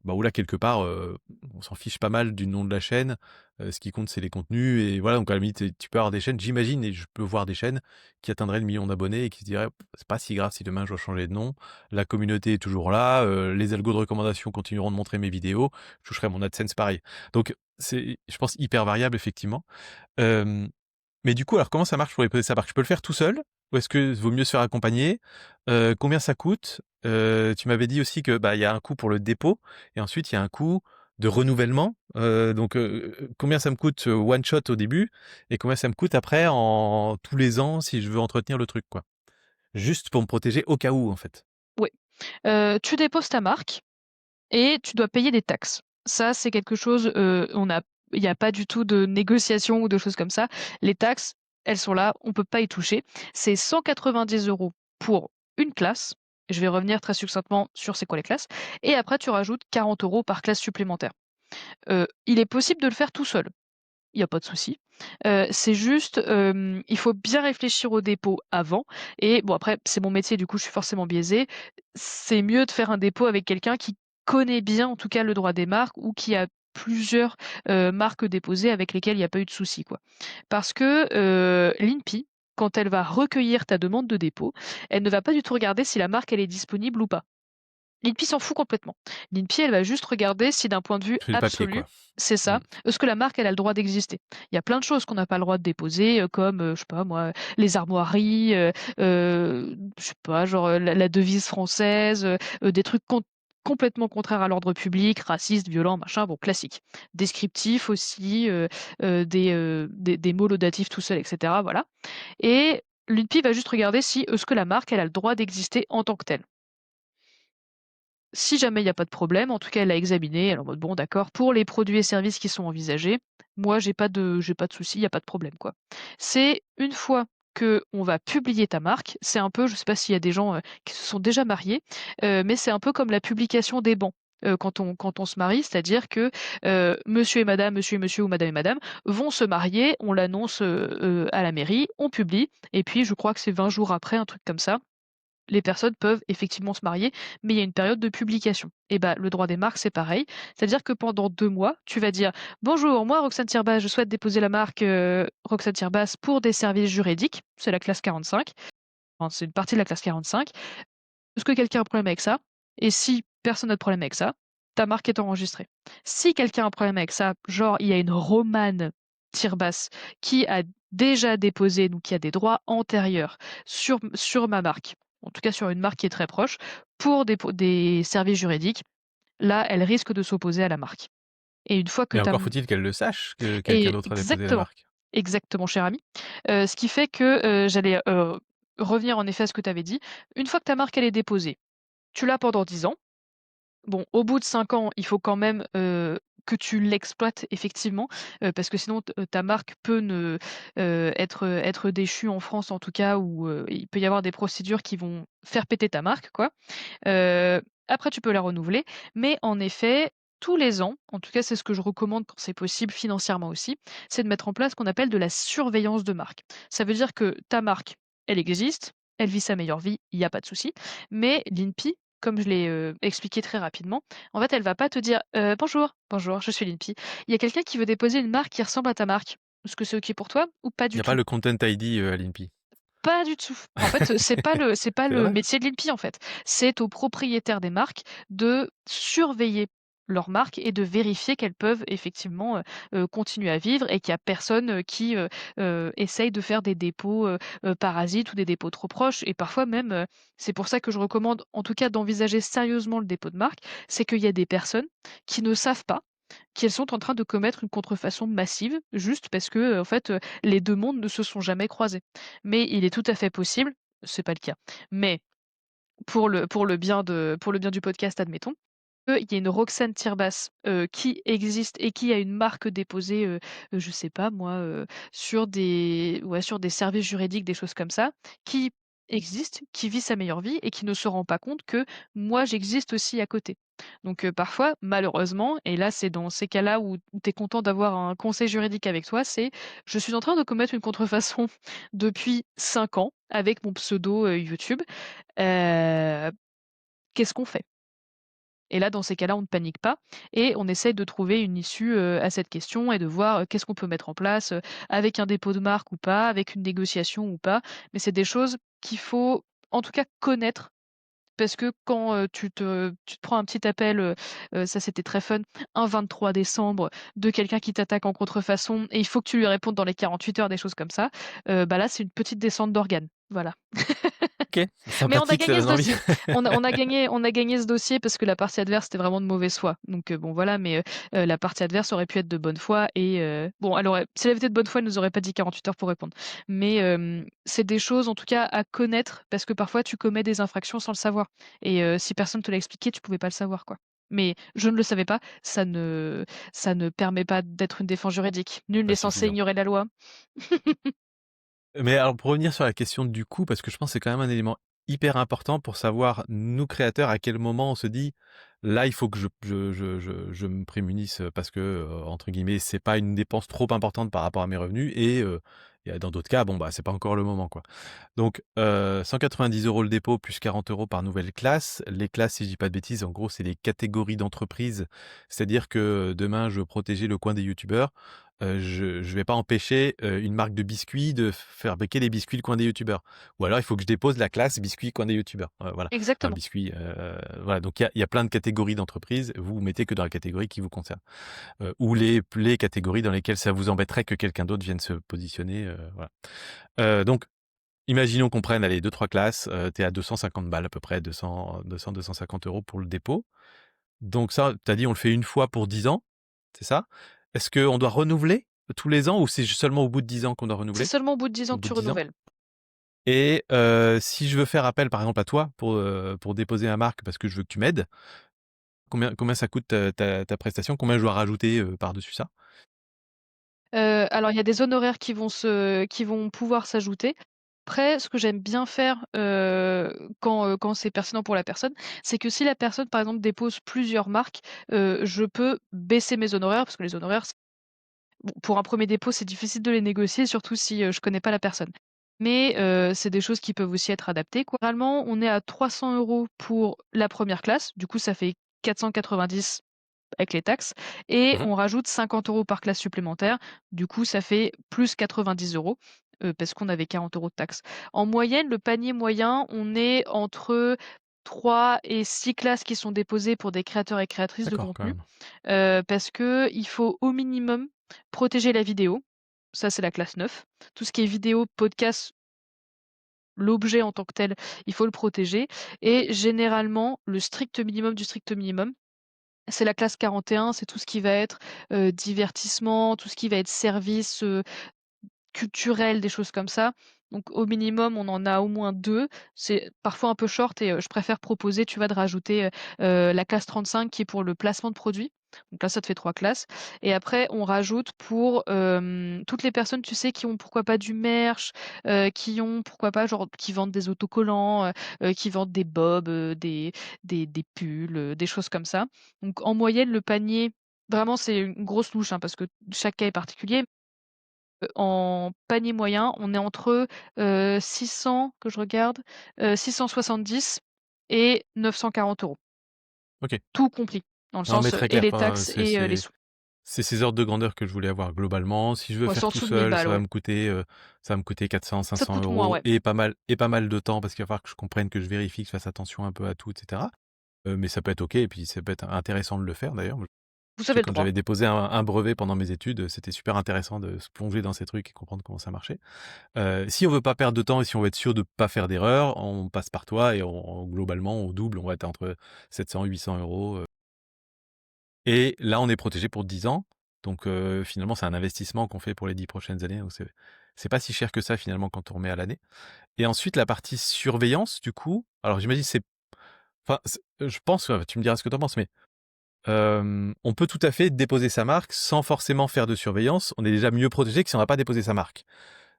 bah, où là, quelque part, on s'en fiche pas mal du nom de la chaîne. Ce qui compte, c'est les contenus et voilà, donc à la limite, tu peux avoir des chaînes, j'imagine et je peux voir des chaînes qui atteindraient le 1 000 000 d'abonnés et qui se diraient: «C'est pas si grave si demain je dois changer de nom. La communauté est toujours là, les algos de recommandation continueront de montrer mes vidéos, je toucherai mon AdSense pareil». Donc c'est, je pense, hyper variable effectivement. Hem Mais du coup, alors comment ça marche pour déposer sa marque? Je peux le faire tout seul? Ou est-ce que vaut mieux se faire accompagner? Combien ça coûte? Tu m'avais dit aussi que, bah, il y a un coût pour le dépôt et ensuite il y a un coût de renouvellement. Donc, combien ça me coûte one shot au début et combien ça me coûte après en tous les ans si je veux entretenir le truc, quoi. Juste pour me protéger au cas où, en fait. Oui. Tu déposes ta marque et tu dois payer des taxes. Ça, c'est quelque chose, il y a pas du tout de négociation ou de choses comme ça. Les taxes, elles sont là, on peut pas y toucher. C'est 190 € pour une classe. Je vais revenir très succinctement sur c'est quoi les classes et après tu rajoutes 40 € par classe supplémentaire. Il est possible de le faire tout seul. Il y a pas de souci. C'est juste, il faut bien réfléchir au dépôt avant et bon après c'est mon métier du coup je suis forcément biaisée. C'est mieux de faire un dépôt avec quelqu'un qui connaît bien en tout cas le droit des marques ou qui a plusieurs, marques déposées avec lesquelles il y a pas eu de souci quoi. Parce que, l'INPI, quand elle va recueillir ta demande de dépôt, elle ne va pas du tout regarder si la marque elle est disponible ou pas. L'INPI s'en fout complètement. L'INPI, elle va juste regarder si d'un point de vue Je fais le papier, absolu, quoi. c'est Mmh. ça, est-ce que la marque, elle a le droit d'exister? Il y a plein de choses qu'on n'a pas le droit de déposer, comme, je sais pas moi, les armoiries, je sais pas, genre, la devise française, des trucs complètement contraires à l'ordre public, racistes, violents, machin, bon classique. Descriptif aussi, des mots laudatifs tout seuls et cetera, voilà et l'INPI va juste regarder si est-ce que la marque, elle a le droit d'exister en tant que telle. Si jamais il y a pas de problème, en tout cas, elle l'a examiné, elle est en mode: «Bon d'accord, pour les produits et services qui sont envisagés, moi j'ai pas de souci, il y a pas de problème, quoi». C'est une fois qu'on va publier ta marque, c'est un peu je sais pas s'il y a des gens, qui se sont déjà mariés, mais c'est un peu comme la publication des bans, quand on se marie. C'est-à-dire que, monsieur et monsieur ou madame et madame vont se marier, on l'annonce, à la mairie, on publie et puis je crois que c'est 20 jours après, un truc comme ça, les personnes peuvent effectivement se marier, mais il y a une période de publication. Et bah, le droit des marques, c'est pareil. C'est-à-dire que pendant 2 mois, tu vas dire: «Bonjour, moi Roxane Tirbas, je souhaite déposer la marque, Roxane Tirbas pour des services juridiques». C'est la classe 45, enfin, c'est une partie de la classe 45. Est-ce que quelqu'un a un problème avec ça? Et si personne n'a de problème avec ça, ta marque est enregistrée. Si quelqu'un a un problème avec ça, genre il y a une Romane Tirbas qui a déjà déposé, donc qui a des droits antérieurs sur ma marque, en tout cas sur une marque qui est très proche, pour des services juridiques, là, elle risque de s'opposer à la marque. Et une fois que Mais tu encore faut-il qu'elle le sache que quelqu'un et d'autre a déposé la exactement, marque. exactement cher ami. Ce qui fait que, j'allais, revenir en effet à ce que tu avais dit. Une fois que ta marque elle est déposée, tu l'as pendant 10 ans. Bon, au bout de 5 ans, il faut quand même, que tu l'exploites effectivement, parce que sinon ta marque peut être déchue en France en tout cas ou, il peut y avoir des procédures qui vont faire péter ta marque quoi. Après tu peux la renouveler, mais en effet, tous les ans, en tout cas c'est ce que je recommande quand c'est possible financièrement aussi, c'est de mettre en place ce qu'on appelle de la surveillance de marque. Ça veut dire que ta marque, elle existe, elle vit sa meilleure vie, il y a pas de souci, mais l'INPI, comme je l'ai, expliqué très rapidement, en fait, elle va pas te dire: «Bonjour, bonjour, je suis l'INPI. Il y a quelqu'un qui veut déposer une marque qui ressemble à ta marque. Est-ce que c'est OK pour toi?» ou «Pas Il y du a pas tout». le content ID, à l'INPI. Pas du tout. En fait, c'est pas C'est le dommage. métier de l'INPI, en fait. C'est aux propriétaires des marques de surveiller leurs marques et de vérifier qu'elles peuvent effectivement, continuer à vivre et qu'il y a personne, qui, essaye de faire des dépôts, parasites ou des dépôts trop proches et parfois même, c'est pour ça que je recommande en tout cas d'envisager sérieusement le dépôt de marque, c'est qu'il y a des personnes qui ne savent pas qu'elles sont en train de commettre une contrefaçon massive, juste parce que, en fait, les 2 mondes ne se sont jamais croisés. Mais il est tout à fait possible, c'est pas le cas, mais pour le bien du podcast, admettons, qu'il y ait une Roxane Tirbas, qui existe et qui a une marque déposée, je sais pas moi, sur des services juridiques, des choses comme ça, qui existe, qui vit sa meilleure vie et qui ne se rend pas compte que moi j'existe aussi à côté. Donc, parfois, malheureusement et là c'est dans ces cas-là où tu es content d'avoir un conseil juridique avec toi, c'est: «Je suis en train de commettre une contrefaçon depuis 5 ans avec mon pseudo, YouTube, heu, qu'est-ce qu'on fait?» Et là, dans ces cas-là, on ne panique pas et on essaie de trouver une issue, à cette question et de voir, qu'est-ce qu'on peut mettre en place, avec un dépôt de marque ou pas, avec une négociation ou pas. Mais c'est des choses qu'il faut, en tout cas, connaître parce que quand, tu te prends un petit appel, ça c'était très fun, un 23 décembre de quelqu'un qui t'attaque en contrefaçon et il faut que tu lui répondes dans les 48 heures, des choses comme ça, bah, là, c'est une petite descente d'organes. Voilà. OK, Mais on a sympathique, ça gagné ce donne envie. dossier. On a gagné ce dossier parce que la partie adverse était vraiment de mauvaise foi. Donc bon voilà, mais la partie adverse aurait pu être de bonne foi et bon, si elle avait été de bonne foi, elle nous aurait pas dit 48 heures pour répondre. Mais c'est des choses en tout cas à connaître parce que parfois tu commets des infractions sans le savoir et si personne te l'a expliqué, tu pouvais pas le savoir, quoi. Mais je ne le savais pas, ça ne permet pas d'être une défense juridique. Nul Pas n'est censé suffisant. ignorer la loi. Mais alors pour revenir sur la question du coût, parce que je pense que c'est quand même un élément hyper important pour savoir, nous créateurs, à quel moment on se dit: «Là, il faut que je me prémunisse, parce que, entre guillemets, c'est pas une dépense trop importante par rapport à mes revenus» et il y a dans d'autres cas, bon, bah, c'est pas encore le moment, quoi. Donc 190 € le dépôt plus 40 € par nouvelle classe. Les classes, si je dis pas de bêtises, en gros, c'est les catégories d'entreprises. C'est-à-dire que demain, je veux protéger le coin des youtubeurs, je vais pas empêcher, une marque de biscuits de fabriquer les biscuits le coin des youtubeurs. Ou alors il faut que je dépose la classe biscuits coin des youtubeurs, voilà. Enfin Exactement. biscuits, voilà, donc il y a plein de catégories d'entreprises. Vous mettez que dans la catégorie qui vous concerne, ou les catégories dans lesquelles ça vous embêterait que quelqu'un d'autre vienne se positionner, voilà. Donc imaginons qu'on prenne, allez, 2-3 classes, tu es à 250 balles à peu près, 200-250 € pour le dépôt. Donc ça, tu as dit on le fait une fois pour 10 ans, c'est ça? Est-ce qu'on doit renouveler tous les ans ou c'est seulement au bout de 10 ans qu'on doit C'est renouveler? seulement au bout de 10 ans Au que bout tu de 10 ans? renouvelles. Et si je veux faire appel par exemple à toi pour déposer ma marque parce que je veux que tu m'aides, combien ça coûte ta prestation? Combien je dois rajouter, par-dessus ça? Alors il y a des honoraires qui vont pouvoir s'ajouter. Après, ce que j'aime bien faire, quand c'est pertinent pour la personne, c'est que si la personne, par exemple, dépose plusieurs marques, je peux baisser mes honoraires parce que les honoraires, bon, pour un premier dépôt, c'est difficile de les négocier, surtout si, je connais pas la personne. Mais c'est des choses qui peuvent aussi être adaptées, quoi. Généralement, on est à 300 € pour la première classe, du coup ça fait 490 avec les taxes et Mmh. on rajoute 50 € par classe supplémentaire. Du coup, ça fait plus 90 €, parce qu'on avait 40 € de taxes. En moyenne, le panier moyen, on est entre 3 et 6 classes qui sont déposées pour des créateurs et créatrices de D'accord, quand contenu, même. parce qu'il faut au minimum protéger la vidéo. Ça, c'est la classe 9. Tout ce qui est vidéo, podcast, l'objet en tant que tel, il faut le protéger et généralement, le strict minimum du strict minimum, c'est la classe 41, c'est tout ce qui va être, divertissement, tout ce qui va être service, culturel, des choses comme ça. Donc au minimum, on en a au moins 2. C'est parfois un peu short et je préfère proposer, tu vois, de rajouter, la classe 35 qui est pour le placement de produits. Donc là, ça te fait 3 classes et après on rajoute pour, toutes les personnes, tu sais, qui ont pourquoi pas du merch, qui ont pourquoi pas genre qui vendent des autocollants, qui vendent des bobs, des pulls, des choses comme ça. Donc en moyenne, le panier vraiment c'est une grosse louche, hein, parce que chaque cas est particulier. En panier moyen, on est entre, 600 que je regarde, 670 et 940 €. OK. Tout compris, dans le Non, mais sens, très et clair, les enfin, taxes et les sous. c'est ces ordres de grandeur que je voulais avoir globalement. Si je veux Ouais, c'est faire en tout dessous de 1000 seul, balles, ouais. ça va me coûter 400-500 Ça te coûte moins, € ouais. et pas mal de temps parce qu'il va falloir que je comprenne, que je vérifie, que je fasse attention un peu à tout et cetera. Mais ça peut être OK et puis ça peut être intéressant de le faire d'ailleurs. Vous Je sais avez que le quand droit. j'avais déposé un brevet pendant mes études, c'était super intéressant de se plonger dans ces trucs et comprendre comment ça marchait. Si on veut pas perdre de temps et si on veut être sûr de pas faire d'erreur, on passe par toi et globalement, on double, on va être entre 700 et 800 €, et là, on est protégé pour 10 ans. Donc finalement, c'est un investissement qu'on fait pour les 10 prochaines années, donc c'est pas si cher que ça finalement quand on remet à l'année. Et ensuite la partie surveillance du coup, alors j'imagine je pense, tu me diras ce que tu en penses, mais on peut tout à fait déposer sa marque sans forcément faire de surveillance. On est déjà mieux protégé que si on n'a pas déposé sa marque.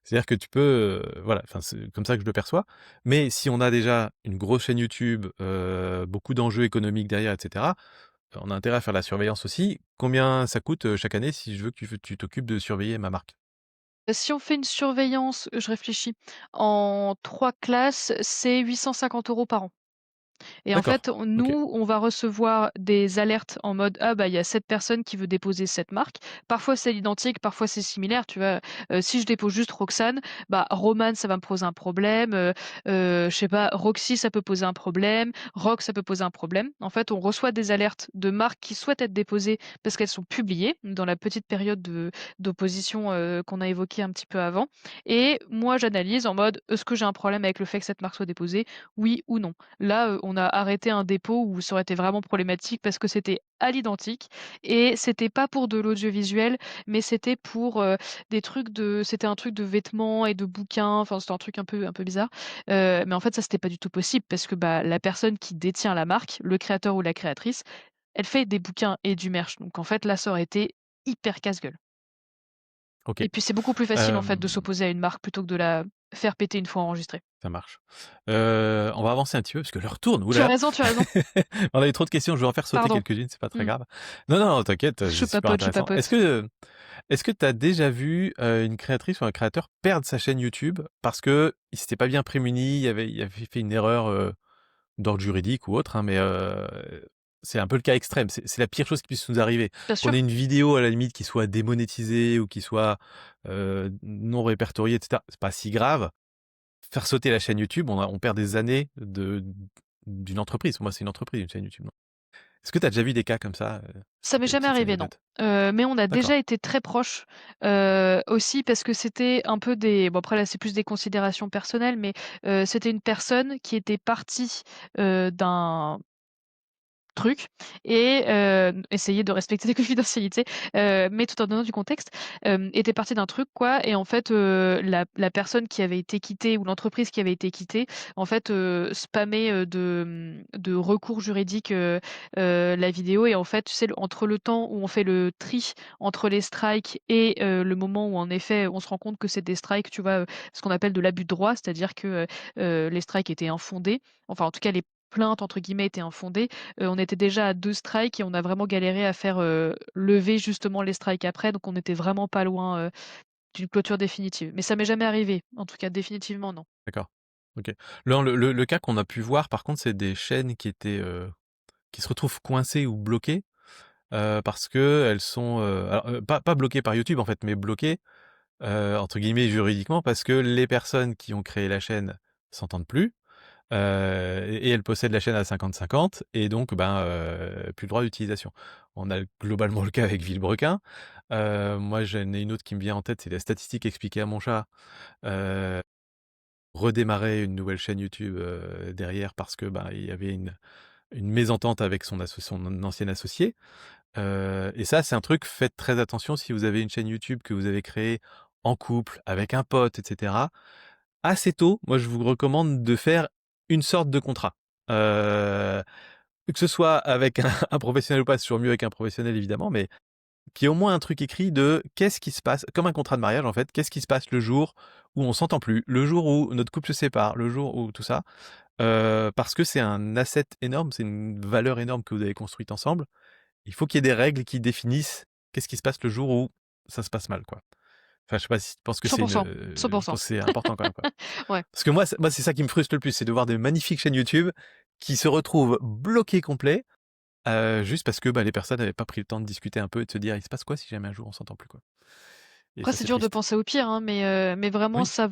C'est-à-dire que tu peux, voilà, enfin, c'est comme ça que je le perçois. Mais si on a déjà une grosse chaîne YouTube, beaucoup d'enjeux économiques derrière et cetera, on a intérêt à faire la surveillance aussi. Combien ça coûte, chaque année si je veux que tu t'occupes de surveiller ma marque? Si on fait une surveillance, je réfléchis, en 3 classes, c'est 850 € par an. Et en D'accord. fait, on OK. nous, on va recevoir des alertes en mode: «Ah bah, il y a cette personne qui veut déposer cette marque». Parfois c'est l'identique, parfois c'est similaire, tu vois? Si je dépose juste Roxane, bah, Roman ça va me poser un problème, je sais pas, Roxy ça peut poser un problème, Rox ça peut poser un problème. En fait, on reçoit des alertes de marques qui souhaitent être déposées parce qu'elles sont publiées dans la petite période d'opposition, qu'on a évoquée un petit peu avant et moi j'analyse en mode: «Est-ce que j'ai un problème avec le fait que cette marque soit déposée? Oui ou non?» Là, on a arrêté un dépôt où ça aurait été vraiment problématique parce que c'était à l'identique et c'était pas pour de l'audiovisuel, mais c'était pour, c'était un truc de vêtements et de bouquins, enfin, c'était un truc un peu bizarre. Mais en fait, ça, c'était pas du tout possible parce que, bah, la personne qui détient la marque, le créateur ou la créatrice, elle fait des bouquins et du merch. Donc en fait, là, ça aurait été hyper casse-gueule OK. et puis c'est beaucoup plus facile, en fait, de Hem, s'opposer à une marque plutôt que de la faire péter une fois enregistrée. Ça marche. On va avancer un petit peu parce que l'heure tourne. Ouh Tu là as là! raison, tu as raison. On a eu trop de questions, je vais en faire sauter Pardon. quelques-unes, c'est pas très Mmh. grave. Non, non, t'inquiète, c'est Je super papote, je intéressant. Est-ce papote. que est-ce que tu as déjà vu, une créatrice ou un créateur perdre sa chaîne YouTube parce qu'il s'était pas bien prémuni, il avait fait une erreur, d'ordre juridique ou autre, hein, mais c'est un peu le cas extrême. C'est la pire chose qui puisse nous arriver. Bien Qu'on sûr. ait une vidéo à la limite qui soit démonétisée ou qui soit, non répertoriée et cetera, c'est pas si grave. Faire sauter la chaîne YouTube, on perd des années d'une entreprise. Moi, c'est une entreprise, une chaîne YouTube, non? Est-ce que tu as déjà vu des cas comme ça, Ça m'est jamais petites arrivé, non. anecdotes? Mais on a D'accord. déjà été très proches, aussi parce que c'était un peu des bon après là, c'est plus des considérations personnelles, mais c'était une personne qui était partie, d'un truc et essayer de respecter les confidentialités, mais tout en donnant du contexte, était partie d'un truc quoi et en fait, la personne qui avait été quittée ou l'entreprise qui avait été quittée, en fait, spammait, de recours juridiques, la vidéo et en fait, tu sais, entre le temps où on fait le tri entre les strikes et le moment où en effet, on se rend compte que c'est des strikes, tu vois, ce qu'on appelle de l'abus de droit, c'est-à-dire que, les strikes étaient infondés, enfin en tout cas les «plaintes» entre guillemets étaient infondées. On était déjà à 2 strikes et on a vraiment galéré à faire, lever justement les strikes après, donc on était vraiment pas loin, d'une clôture définitive. Mais ça m'est jamais arrivé, en tout cas définitivement non. D'accord. OK. Le cas qu'on a pu voir par contre, c'est des chaînes qui se retrouvent coincées ou bloquées, parce qu'elles sont, alors, pas bloquées par YouTube en fait, mais bloquées, entre guillemets «juridiquement» parce que les personnes qui ont créé la chaîne s'entendent plus, et elles possèdent la chaîne à 50-50 et donc ben, plus le droit d'utilisation. On a globalement le cas avec Villebrequin. Moi j'en ai une autre qui me vient en tête, c'est la statistique expliquée à mon chat. Heu, Redémarrer une nouvelle chaîne YouTube, derrière parce que, ben, il y avait une mésentente avec son ancien associé. Et ça, c'est un truc, faites très attention si vous avez une chaîne YouTube que vous avez créée en couple, avec un pote et cetera. Assez tôt, moi, je vous recommande de faire une sorte de contrat. Heu, que ce soit avec un un professionnel ou pas, c'est toujours mieux avec un professionnel évidemment, mais qu'il y ait au moins un truc écrit de qu'est-ce qui se passe comme un contrat de mariage en fait, qu'est-ce qui se passe le jour où on s'entend plus, le jour où notre couple se sépare, le jour où tout ça. Parce que c'est un asset énorme, c'est une valeur énorme que vous avez construite ensemble. Il faut qu'il y ait des règles qui définissent qu'est-ce qui se passe le jour où ça se passe mal, quoi. Enfin, je sais pas si tu penses que 100 je 100 pense que c'est important quand même, quoi. Ouais. Parce que moi, c'est ça qui me frustre le plus, c'est de voir des magnifiques chaînes YouTube qui se retrouvent bloquées complet, juste parce que, bah, les personnes n'avaient pas pris le temps de discuter un peu et de se dire: «Il se passe quoi si jamais un jour on s'entend plus, quoi?» Et Après ça, c'est c'est dur de triste. penser au pire, hein, mais vraiment Oui, ça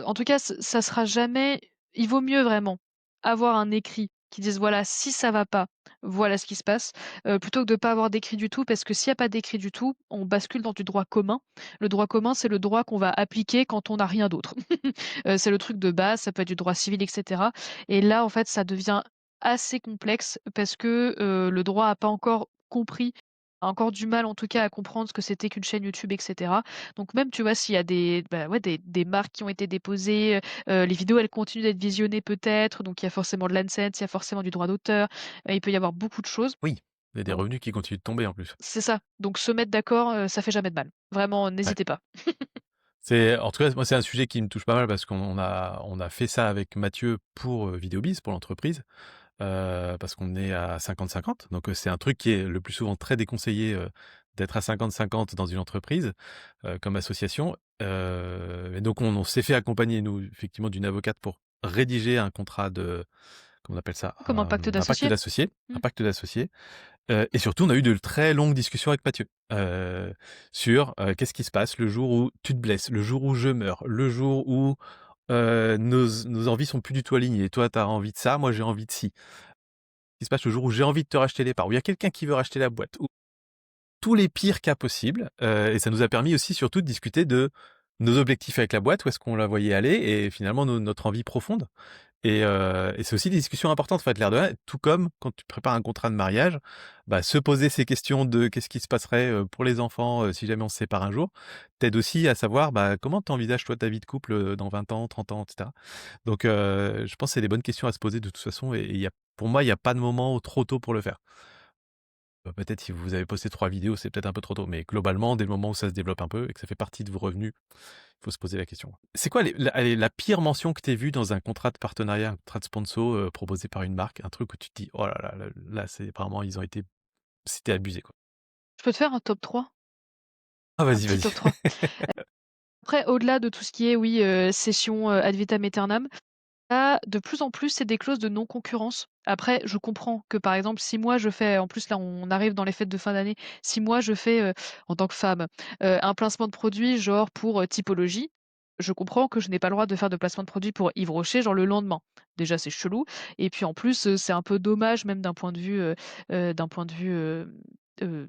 en tout cas ça sera jamais il vaut mieux vraiment avoir un écrit qui dise: «Voilà, si ça va pas, voilà ce qui se passe», plutôt que de pas avoir d'écrit du tout parce que s'il y a pas d'écrit du tout, on bascule dans du droit commun. Le droit commun, c'est le droit qu'on va appliquer quand on n'a rien d'autre. C'est le truc de base, ça peut être du droit civil et cetera et là, en fait, ça devient assez complexe parce que, le droit a pas encore compris, a encore du mal, en tout cas, à comprendre ce que c'était qu'une chaîne YouTube et cetera. Donc même, tu vois, s'il y a des, bah, ouais, des marques qui ont été déposées, les vidéos, elles continuent d'être visionnées peut-être, donc il y a forcément de l'AdSense, il y a forcément du droit d'auteur, il peut y avoir beaucoup de choses. oui, il y a des Donc revenus qui continuent de tomber en plus. c'est ça, donc se mettre d'accord, ça fait jamais de mal. Vraiment, Ouais. n'hésitez pas. C'est en tout cas, moi, c'est un sujet qui me touche pas mal parce qu'on a fait ça avec Mathieu pour, Vidéobiz, pour l'entreprise. Parce qu'on est à 50-50, donc c'est un truc qui est le plus souvent très déconseillé, d'être à 50-50 dans une entreprise, comme association. Et donc on s'est fait accompagner nous, effectivement, d'une avocate pour rédiger un contrat comment on appelle ça? Comme un pacte Un pacte d'associés. d'associés, Mmh. un pacte d'associés. Et surtout, on a eu de très longues discussions avec Mathieu, sur, qu'est-ce qui se passe le jour où tu te blesses, le jour où je meurs, le jour où, nos envies sont plus du tout alignées. Toi, tu as envie de ça, moi j'ai envie de ci. Qu'est-ce qui se passe le jour où j'ai envie de te racheter les parts, où il y a quelqu'un qui veut racheter la boîte, ou tous les pires cas possibles, et ça nous a permis aussi surtout de discuter de nos objectifs avec la boîte, où est-ce qu'on la voyait aller et finalement notre envie profonde. Et c'est aussi des discussions importantes, en fait, l'air de rien, tout comme quand tu prépares un contrat de mariage, bah, se poser ces questions de qu'est-ce qui se passerait, pour les enfants, si jamais on se sépare un jour, t'aide aussi à savoir, bah, comment tu envisages toi ta vie de couple, dans 20 ans, 30 ans, et cetera. Donc je pense que c'est des bonnes questions à se poser de toute façon, et il y a pour moi, il y a pas de moment trop tôt pour le faire. Peut-être si vous avez posté 3 vidéos, c'est peut-être un peu trop tôt, mais globalement, dès le moment où ça se développe un peu et que ça fait partie de vos revenus, il faut se poser la question. C'est quoi allez, la pire mention que tu aies vue dans un contrat de partenariat, un contrat de sponsor, proposé par une marque? Un truc où tu te dis: «Oh là là, là, c'est vraiment c'était abusé, quoi». Je peux te faire un top 3, Ah un vas-y, petit vas-y. top 3. Après, au-delà de tout ce qui est, oui, cession, ad vitam aeternam, là, de plus en plus, c'est des clauses de non-concurrence. Après, je comprends que, par exemple, si moi je fais en plus là, on arrive dans les fêtes de fin d'année, si moi je fais, en tant que femme, un placement de produit genre pour, Typologie, je comprends que je n'ai pas le droit de faire de placement de produit pour Yves Rocher, genre le lendemain. Déjà, c'est chelou et puis en plus, c'est un peu dommage même d'un point de vue, heu,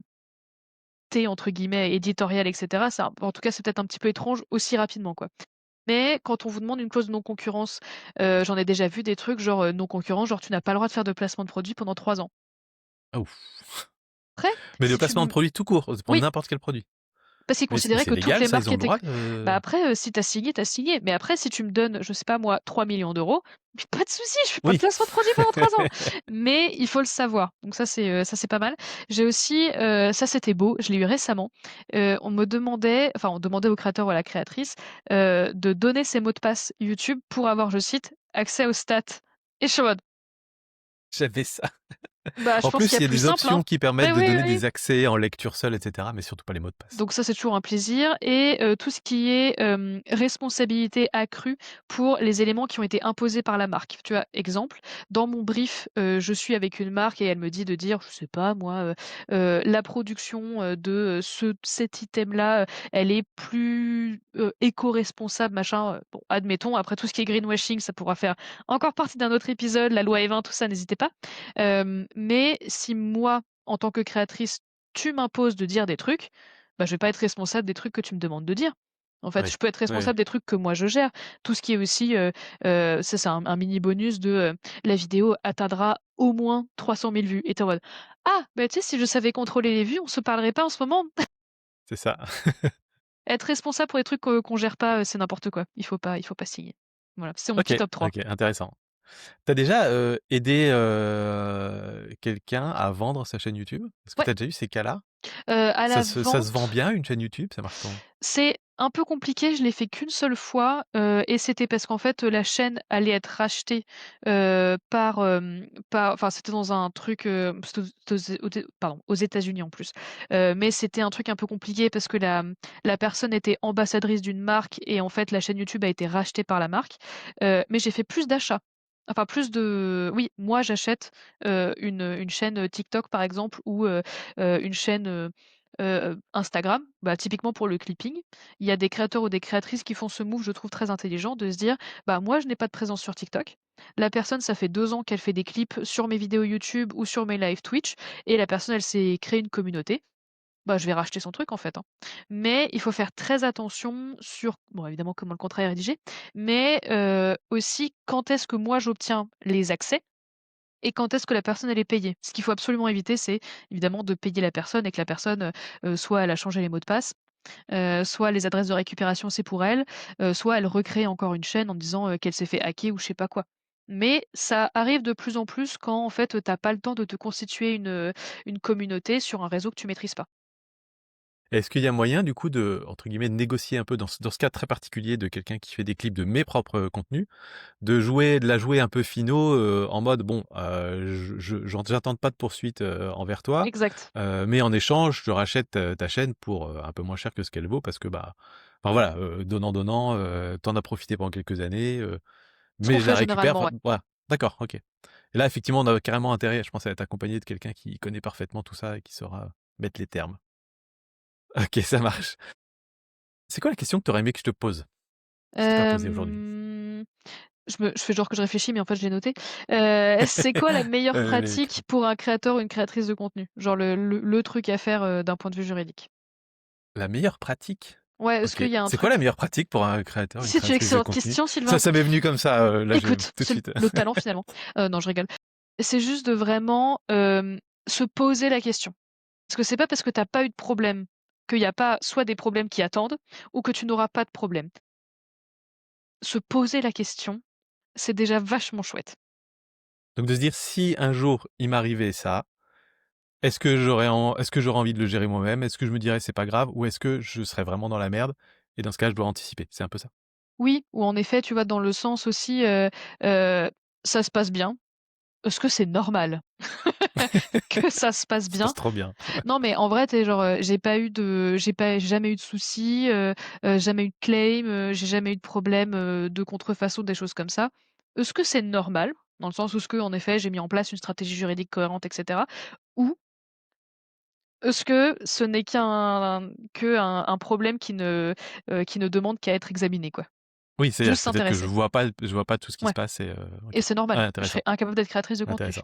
entre guillemets «éditorial» et cetera. Ça en tout cas, c'est peut-être un petit peu étrange aussi rapidement, quoi. Mais quand on vous demande une clause de non-concurrence, j'en ai déjà vu des trucs genre, non-concurrence, genre tu n'as pas le droit de faire de placement de produit pendant 3 ans. Ah ouf! Après, Mais le si tu placement de m produit tout court, pour oui, n'importe quel produit? parce qu'ils Mais considéraient c'est que toutes légal les ça, ils marques ont le étaient droit q bah, de après, si tu as signé. Mais après, si tu me donnes, je sais pas moi, 3 millions d'euros, mais pas de souci, je fais pas de oui. placement de produit pendant 3 ans. Mais il faut le savoir. Donc ça, c'est pas mal. J'ai aussi, ça, c'était beau, je l'ai eu récemment. On demandait au créateur ou à la créatrice, de donner ses mots de passe YouTube pour avoir, je cite: «accès aux stats» et je suis en mode: J'avais ça. «Bah, je En pense qu'il plus, y a il y a plus des simple, hein». options qui permettent Mais de oui, donner oui. des accès en lecture seule, et cetera, mais surtout pas les mots de passe. Donc ça, c'est toujours un plaisir et tout ce qui est, responsabilité accrue pour les éléments qui ont été imposés par la marque. Tu vois? Exemple, dans mon brief, je suis avec une marque et elle me dit de dire, je sais pas moi, la production, de, cet item-là, elle est plus, éco-responsable machin, bon admettons. Après tout ce qui est greenwashing, ça pourra faire encore partie d'un autre épisode, la loi Evin, tout ça, n'hésitez pas. Mais si moi, en tant que créatrice, tu m'imposes de dire des trucs, bah, je vais pas être responsable des trucs que tu me demandes de dire. En fait, Oui, je peux être oui. responsable des trucs que moi je gère. Tout ce qui est aussi, ça c'est un mini bonus de, la vidéo atteindra au moins 300 000 vues et tu es en mode: «Ah, bah, tu sais, si je savais contrôler les vues, on se parlerait pas en ce moment». C'est ça. Être responsable pour les trucs, qu'on gère pas, c'est n'importe quoi. Il faut pas signer. Voilà, c'est mon OK, petit top 3. OK, intéressant. T'as déjà, aidé, quelqu'un à vendre sa chaîne YouTube? Est-ce que Ouais, t'as déjà eu ces cas-là? à la Ça se vend vente. bien une chaîne YouTube? Ça marche comment? C'est un peu compliqué, je l'ai fait qu'une seule fois, et c'était parce qu'en fait, la chaîne allait être rachetée, enfin, c'était dans un truc, c'était aux États-Unis en plus. Mais c'était un truc un peu compliqué parce que la personne était ambassadrice d'une marque et en fait, la chaîne YouTube a été rachetée par la marque. Mais j'ai fait plus d'achats. Enfin plus de oui, moi j'achète, une chaîne, TikTok par exemple ou, une chaîne, Instagram, bah, typiquement pour le clipping, il y a des créateurs ou des créatrices qui font ce move, je trouve très intelligent, de se dire: «Bah, moi, je n'ai pas de présence sur TikTok. La personne, ça fait 2 ans qu'elle fait des clips sur mes vidéos YouTube ou sur mes lives Twitch et la personne, elle s'est créée une communauté. Bah, je vais racheter son truc, en fait, hein». Mais il faut faire très attention sur bon, évidemment, comment le contrat est rédigé, mais aussi quand est-ce que moi j'obtiens les accès et quand est-ce que la personne elle est payée? Ce qu'il faut absolument éviter, c'est évidemment de payer la personne et que la personne, soit elle a changé les mots de passe, soit les adresses de récupération c'est pour elle, soit elle recrée encore une chaîne en disant, qu'elle s'est fait hacker ou je sais pas quoi. Mais ça arrive de plus en plus quand en fait, tu pas le temps de te constituer une communauté sur un réseau que tu maîtrises pas. Est-ce qu'il y a moyen du coup de, entre guillemets, «de négocier» un peu dans ce cas très particulier de quelqu'un qui fait des clips de mes propres, contenus, de la jouer un peu finaux, en mode: «Bon, j'attends pas de poursuite, envers toi, Exact. mais en échange, je te rachète, ta chaîne pour, un peu moins cher que ce qu'elle vaut parce que, bah, enfin voilà, donnant, tu as profité pendant quelques années, Ce qu'on mais je fait la récupère». généralement, Enfin ouais. voilà, d'accord, OK. Et là, effectivement, on a carrément intérêt, je pense, à être accompagné de quelqu'un qui connaît parfaitement tout ça et qui saura mettre les termes. OK, ça marche. C'est quoi la question que tu aurais aimé que je te pose, que je t'ai pas posée aujourd'hui? Hem, je fais genre que je réfléchis, mais en fait, je l'ai noté. C'est quoi la meilleure Les pratique pour un créateur ou une créatrice de contenu? Genre le truc à faire, d'un point de vue juridique? la meilleure pratique? Ouais, est-ce OK. qu'il y a un C'est quoi la truc? meilleure pratique pour un créateur, une C'est une créatrice de excellente contenu? question, Sylvain. Ça m'est venu comme ça, là, je Écoute, tout de c'est suite. le talent finalement. Non, je rigole. C'est juste de vraiment, se poser la question. Parce que c'est pas parce que tu as pas eu de problème qu'il y a pas soit des problèmes qui attendent ou que tu n'auras pas de problème. Se poser la question, c'est déjà vachement chouette. Donc de se dire: «Si un jour il m'arrivait ça, est-ce que j'aurais envie de le gérer moi-même? Est-ce que je me dirais: "C'est pas grave"? Ou est-ce que je serais vraiment dans la merde et dans ce cas, je dois anticiper?» C'est un peu ça? Oui, ou en effet, tu vois, dans le sens aussi, heu, ça se passe bien. Est-ce que c'est normal que ça se passe Ça se bien? passe trop bien. Non, mais en vrai, tu es genre, j'ai jamais eu de soucis, jamais eu de claim, j'ai jamais eu de problème, de contrefaçon, des choses comme ça. Est-ce que c'est normal? Dans le sens où est-ce que, en effet, j'ai mis en place une stratégie juridique cohérente et cetera? Ou est-ce que ce n'est qu'un problème qui ne demande qu'à être examiné, quoi? Oui, c'est-à-dire Juste peut-être que je s'intéresser. vois pas je vois pas tout ce qui se Ouais, passe et et OK. c'est Ouais, normal. Je intéressant, serais incapable d'être créatrice de contenu. intéressant.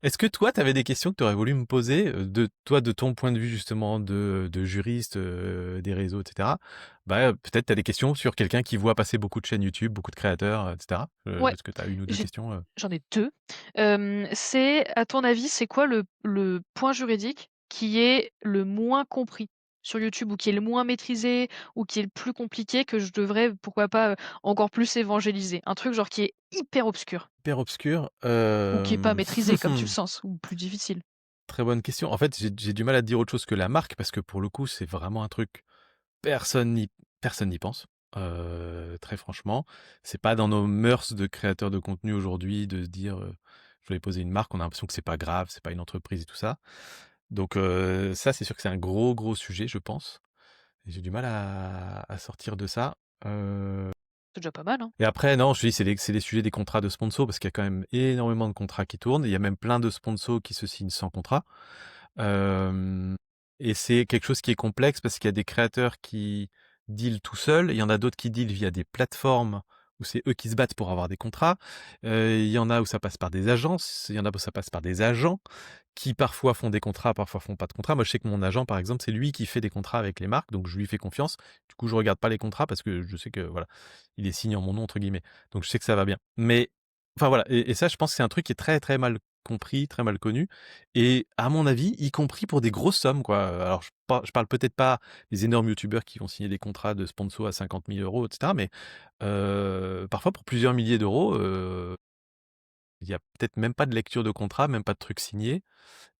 Est-ce que toi, tu avais des questions que tu aurais voulu me poser, de ton point de vue justement de juriste, des réseaux et cetera? Bah, peut-être tu as des questions sur quelqu'un qui voit passer beaucoup de chaînes YouTube, beaucoup de créateurs, et cetera? Ouais, Est-ce que tu as 1 ou 2 j'ai questions, j'en ai 2. C'est à ton avis, c'est quoi le point juridique qui est le moins compris sur YouTube ou qui est le moins maîtrisé ou qui est le plus compliqué que je devrais, pourquoi pas, encore plus évangéliser? Un truc genre qui est hyper obscur hyper obscures? ou qui est pas maîtrisé comme tu le sens ou plus difficile? Très bonne question. En fait, j'ai du mal à te dire autre chose que la marque parce que pour le coup, c'est vraiment un truc, personne n'y personne n'y pense. Très franchement, c'est pas dans nos mœurs de créateurs de contenu aujourd'hui de se dire, «Je vais poser une marque». On a l'impression que c'est pas grave, c'est pas une entreprise et tout ça. Donc ça, c'est sûr que c'est un gros, gros sujet, je pense, et j'ai du mal à sortir de ça. Heu C'est déjà pas mal, hein? et après non, je te dis, c'est des sujets des contrats de sponsors parce qu'il y a quand même énormément de contrats qui tournent. Il y a même plein de sponsors qui se signent sans contrat. Hem et c'est quelque chose qui est complexe parce qu'il y a des créateurs qui dealent tout seuls, il y en a d'autres qui dealent via des plateformes où c'est eux qui se battent pour avoir des contrats. Il y en a où ça passe par des agences, il y en a où ça passe par des agents qui parfois font des contrats, parfois font pas de contrats. Moi, je sais que mon agent, par exemple, c'est lui qui fait des contrats avec les marques, donc je lui fais confiance. Du coup, je regarde pas les contrats parce que je sais que voilà, il est signé en mon nom entre guillemets. Donc je sais que ça va bien. Mais enfin voilà, et ça, je pense que c'est un truc qui est très très mal compris, très mal connu, et à mon avis, y compris pour des grosses sommes quoi. Alors je parle peut-être pas des énormes youtubeurs qui vont signer des contrats de sponsors à 50 000 € et cetera, mais parfois pour plusieurs milliers d'euros, il y a peut-être même pas de lecture de contrat, même pas de truc signé.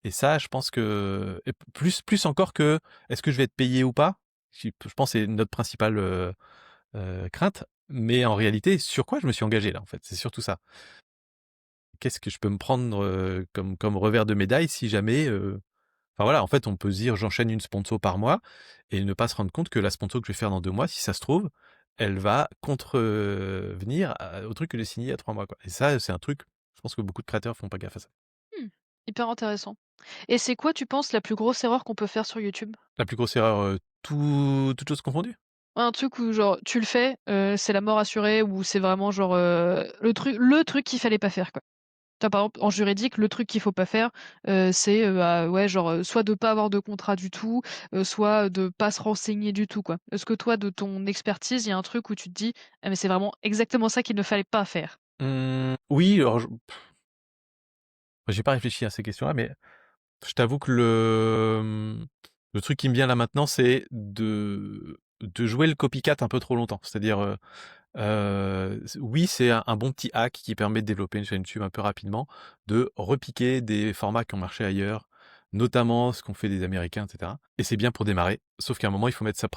Et ça, je pense que, et plus encore que: «Est-ce que je vais être payé ou pas?» Je pense que c'est notre principale, crainte. Mais en réalité, sur quoi je me suis engagé là, en fait? C'est surtout ça. Qu'est-ce que je peux me prendre, comme revers de médaille si jamais, enfin voilà, en fait, on peut se dire: «J'enchaîne une sponsor par mois», et ne pas se rendre compte que la sponsor que je vais faire dans 2 mois, si ça se trouve, elle va contrevenir au truc que j'ai signé il y a 3 mois, quoi. Et ça, c'est un truc, je pense que beaucoup de créateurs font pas gaffe à ça. Mmh, hyper intéressant. Et c'est quoi, tu penses, la plus grosse erreur qu'on peut faire sur YouTube? La plus grosse erreur, toutes choses confondues? Un truc où genre tu le fais, c'est la mort assurée ou c'est vraiment genre, le truc qu'il fallait pas faire, quoi. Tu vois, par exemple, en juridique, le truc qu'il faut pas faire, c'est, ouais, genre, soit de pas avoir de contrat du tout, soit de pas se renseigner du tout, quoi. Est-ce que toi, de ton expertise, il y a un truc où tu te dis: «Ah mais c'est vraiment exactement ça qu'il ne fallait pas faire»? Oui, alors j'ai pas réfléchi à ces questions-là, mais je t'avoue que le truc qui me vient là maintenant, c'est de jouer le copycat un peu trop longtemps. C'est-à-dire, oui, c'est un bon petit hack qui permet de développer une chaîne YouTube un peu rapidement, de repiquer des formats qui ont marché ailleurs. notamment ce qu'ont fait les Américains, et cetera. Et c'est bien pour démarrer, sauf qu'à un moment, il faut mettre sa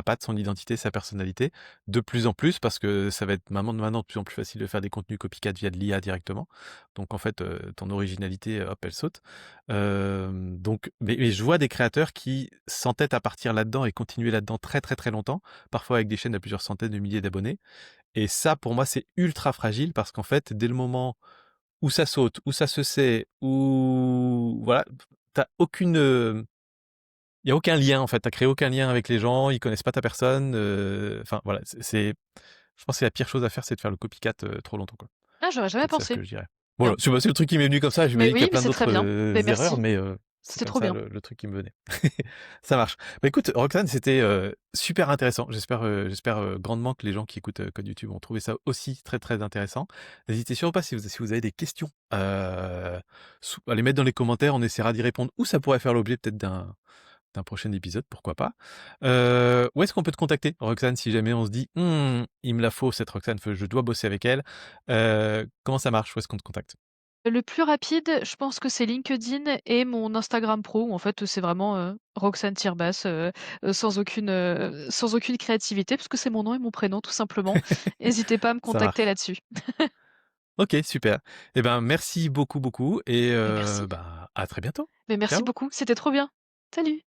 patte, son identité, sa personnalité, de plus en plus, parce que ça va être maintenant de plus en plus facile de faire des contenus copycat via de l'IA directement. Donc en fait, ton originalité, hop, elle saute. Donc mais je vois des créateurs qui s'entêtent à partir là-dedans et continuer là-dedans très, très, très longtemps, parfois avec des chaînes à plusieurs centaines de milliers d'abonnés. Et ça, pour moi, c'est ultra fragile parce qu'en fait, dès le moment où ça saute, où ça se sait, où voilà, t'as aucune, il y a aucun lien en fait. T'as créé aucun lien avec les gens, ils connaissent pas ta personne. Enfin voilà, je pense que c'est la pire chose à faire, c'est de faire le copycat trop longtemps quoi. Ah, j'aurais jamais C'est ça pensé. que je dirais. Bien. Voilà, c'est le truc qui m'est venu comme ça. Mais J'imagine qu'il y oui, a mais plein c'est très d'autres bien. Mais erreurs, merci. mais c'est C'était comme trop ça bien. le truc qui me venait. Ça marche. Bah écoute, Roxane, c'était super intéressant. J'espère grandement que les gens qui écoutent Code YouTube ont trouvé ça aussi très très intéressant. N'hésitez surtout pas si vous avez des questions, à les mettre dans les commentaires. On essaiera d'y répondre. Ou ça pourrait faire l'objet peut-être d'un prochain épisode, pourquoi pas. Où est-ce qu'on peut te contacter, Roxane, si jamais on se dit il me la faut cette Roxane, je dois bosser avec elle. Comment ça marche? Où est-ce qu'on te contacte? Le plus rapide, je pense que c'est LinkedIn et mon Instagram pro où en fait, c'est vraiment, Roxane Tirbas, sans aucune créativité parce que c'est mon nom et mon prénom tout simplement. Hésitez pas à me Ça contacter marche. là-dessus. Ok, super. Eh ben, merci beaucoup, beaucoup et Mais merci. bah, à très bientôt. Mais merci Ciao. beaucoup, c'était trop bien. Salut!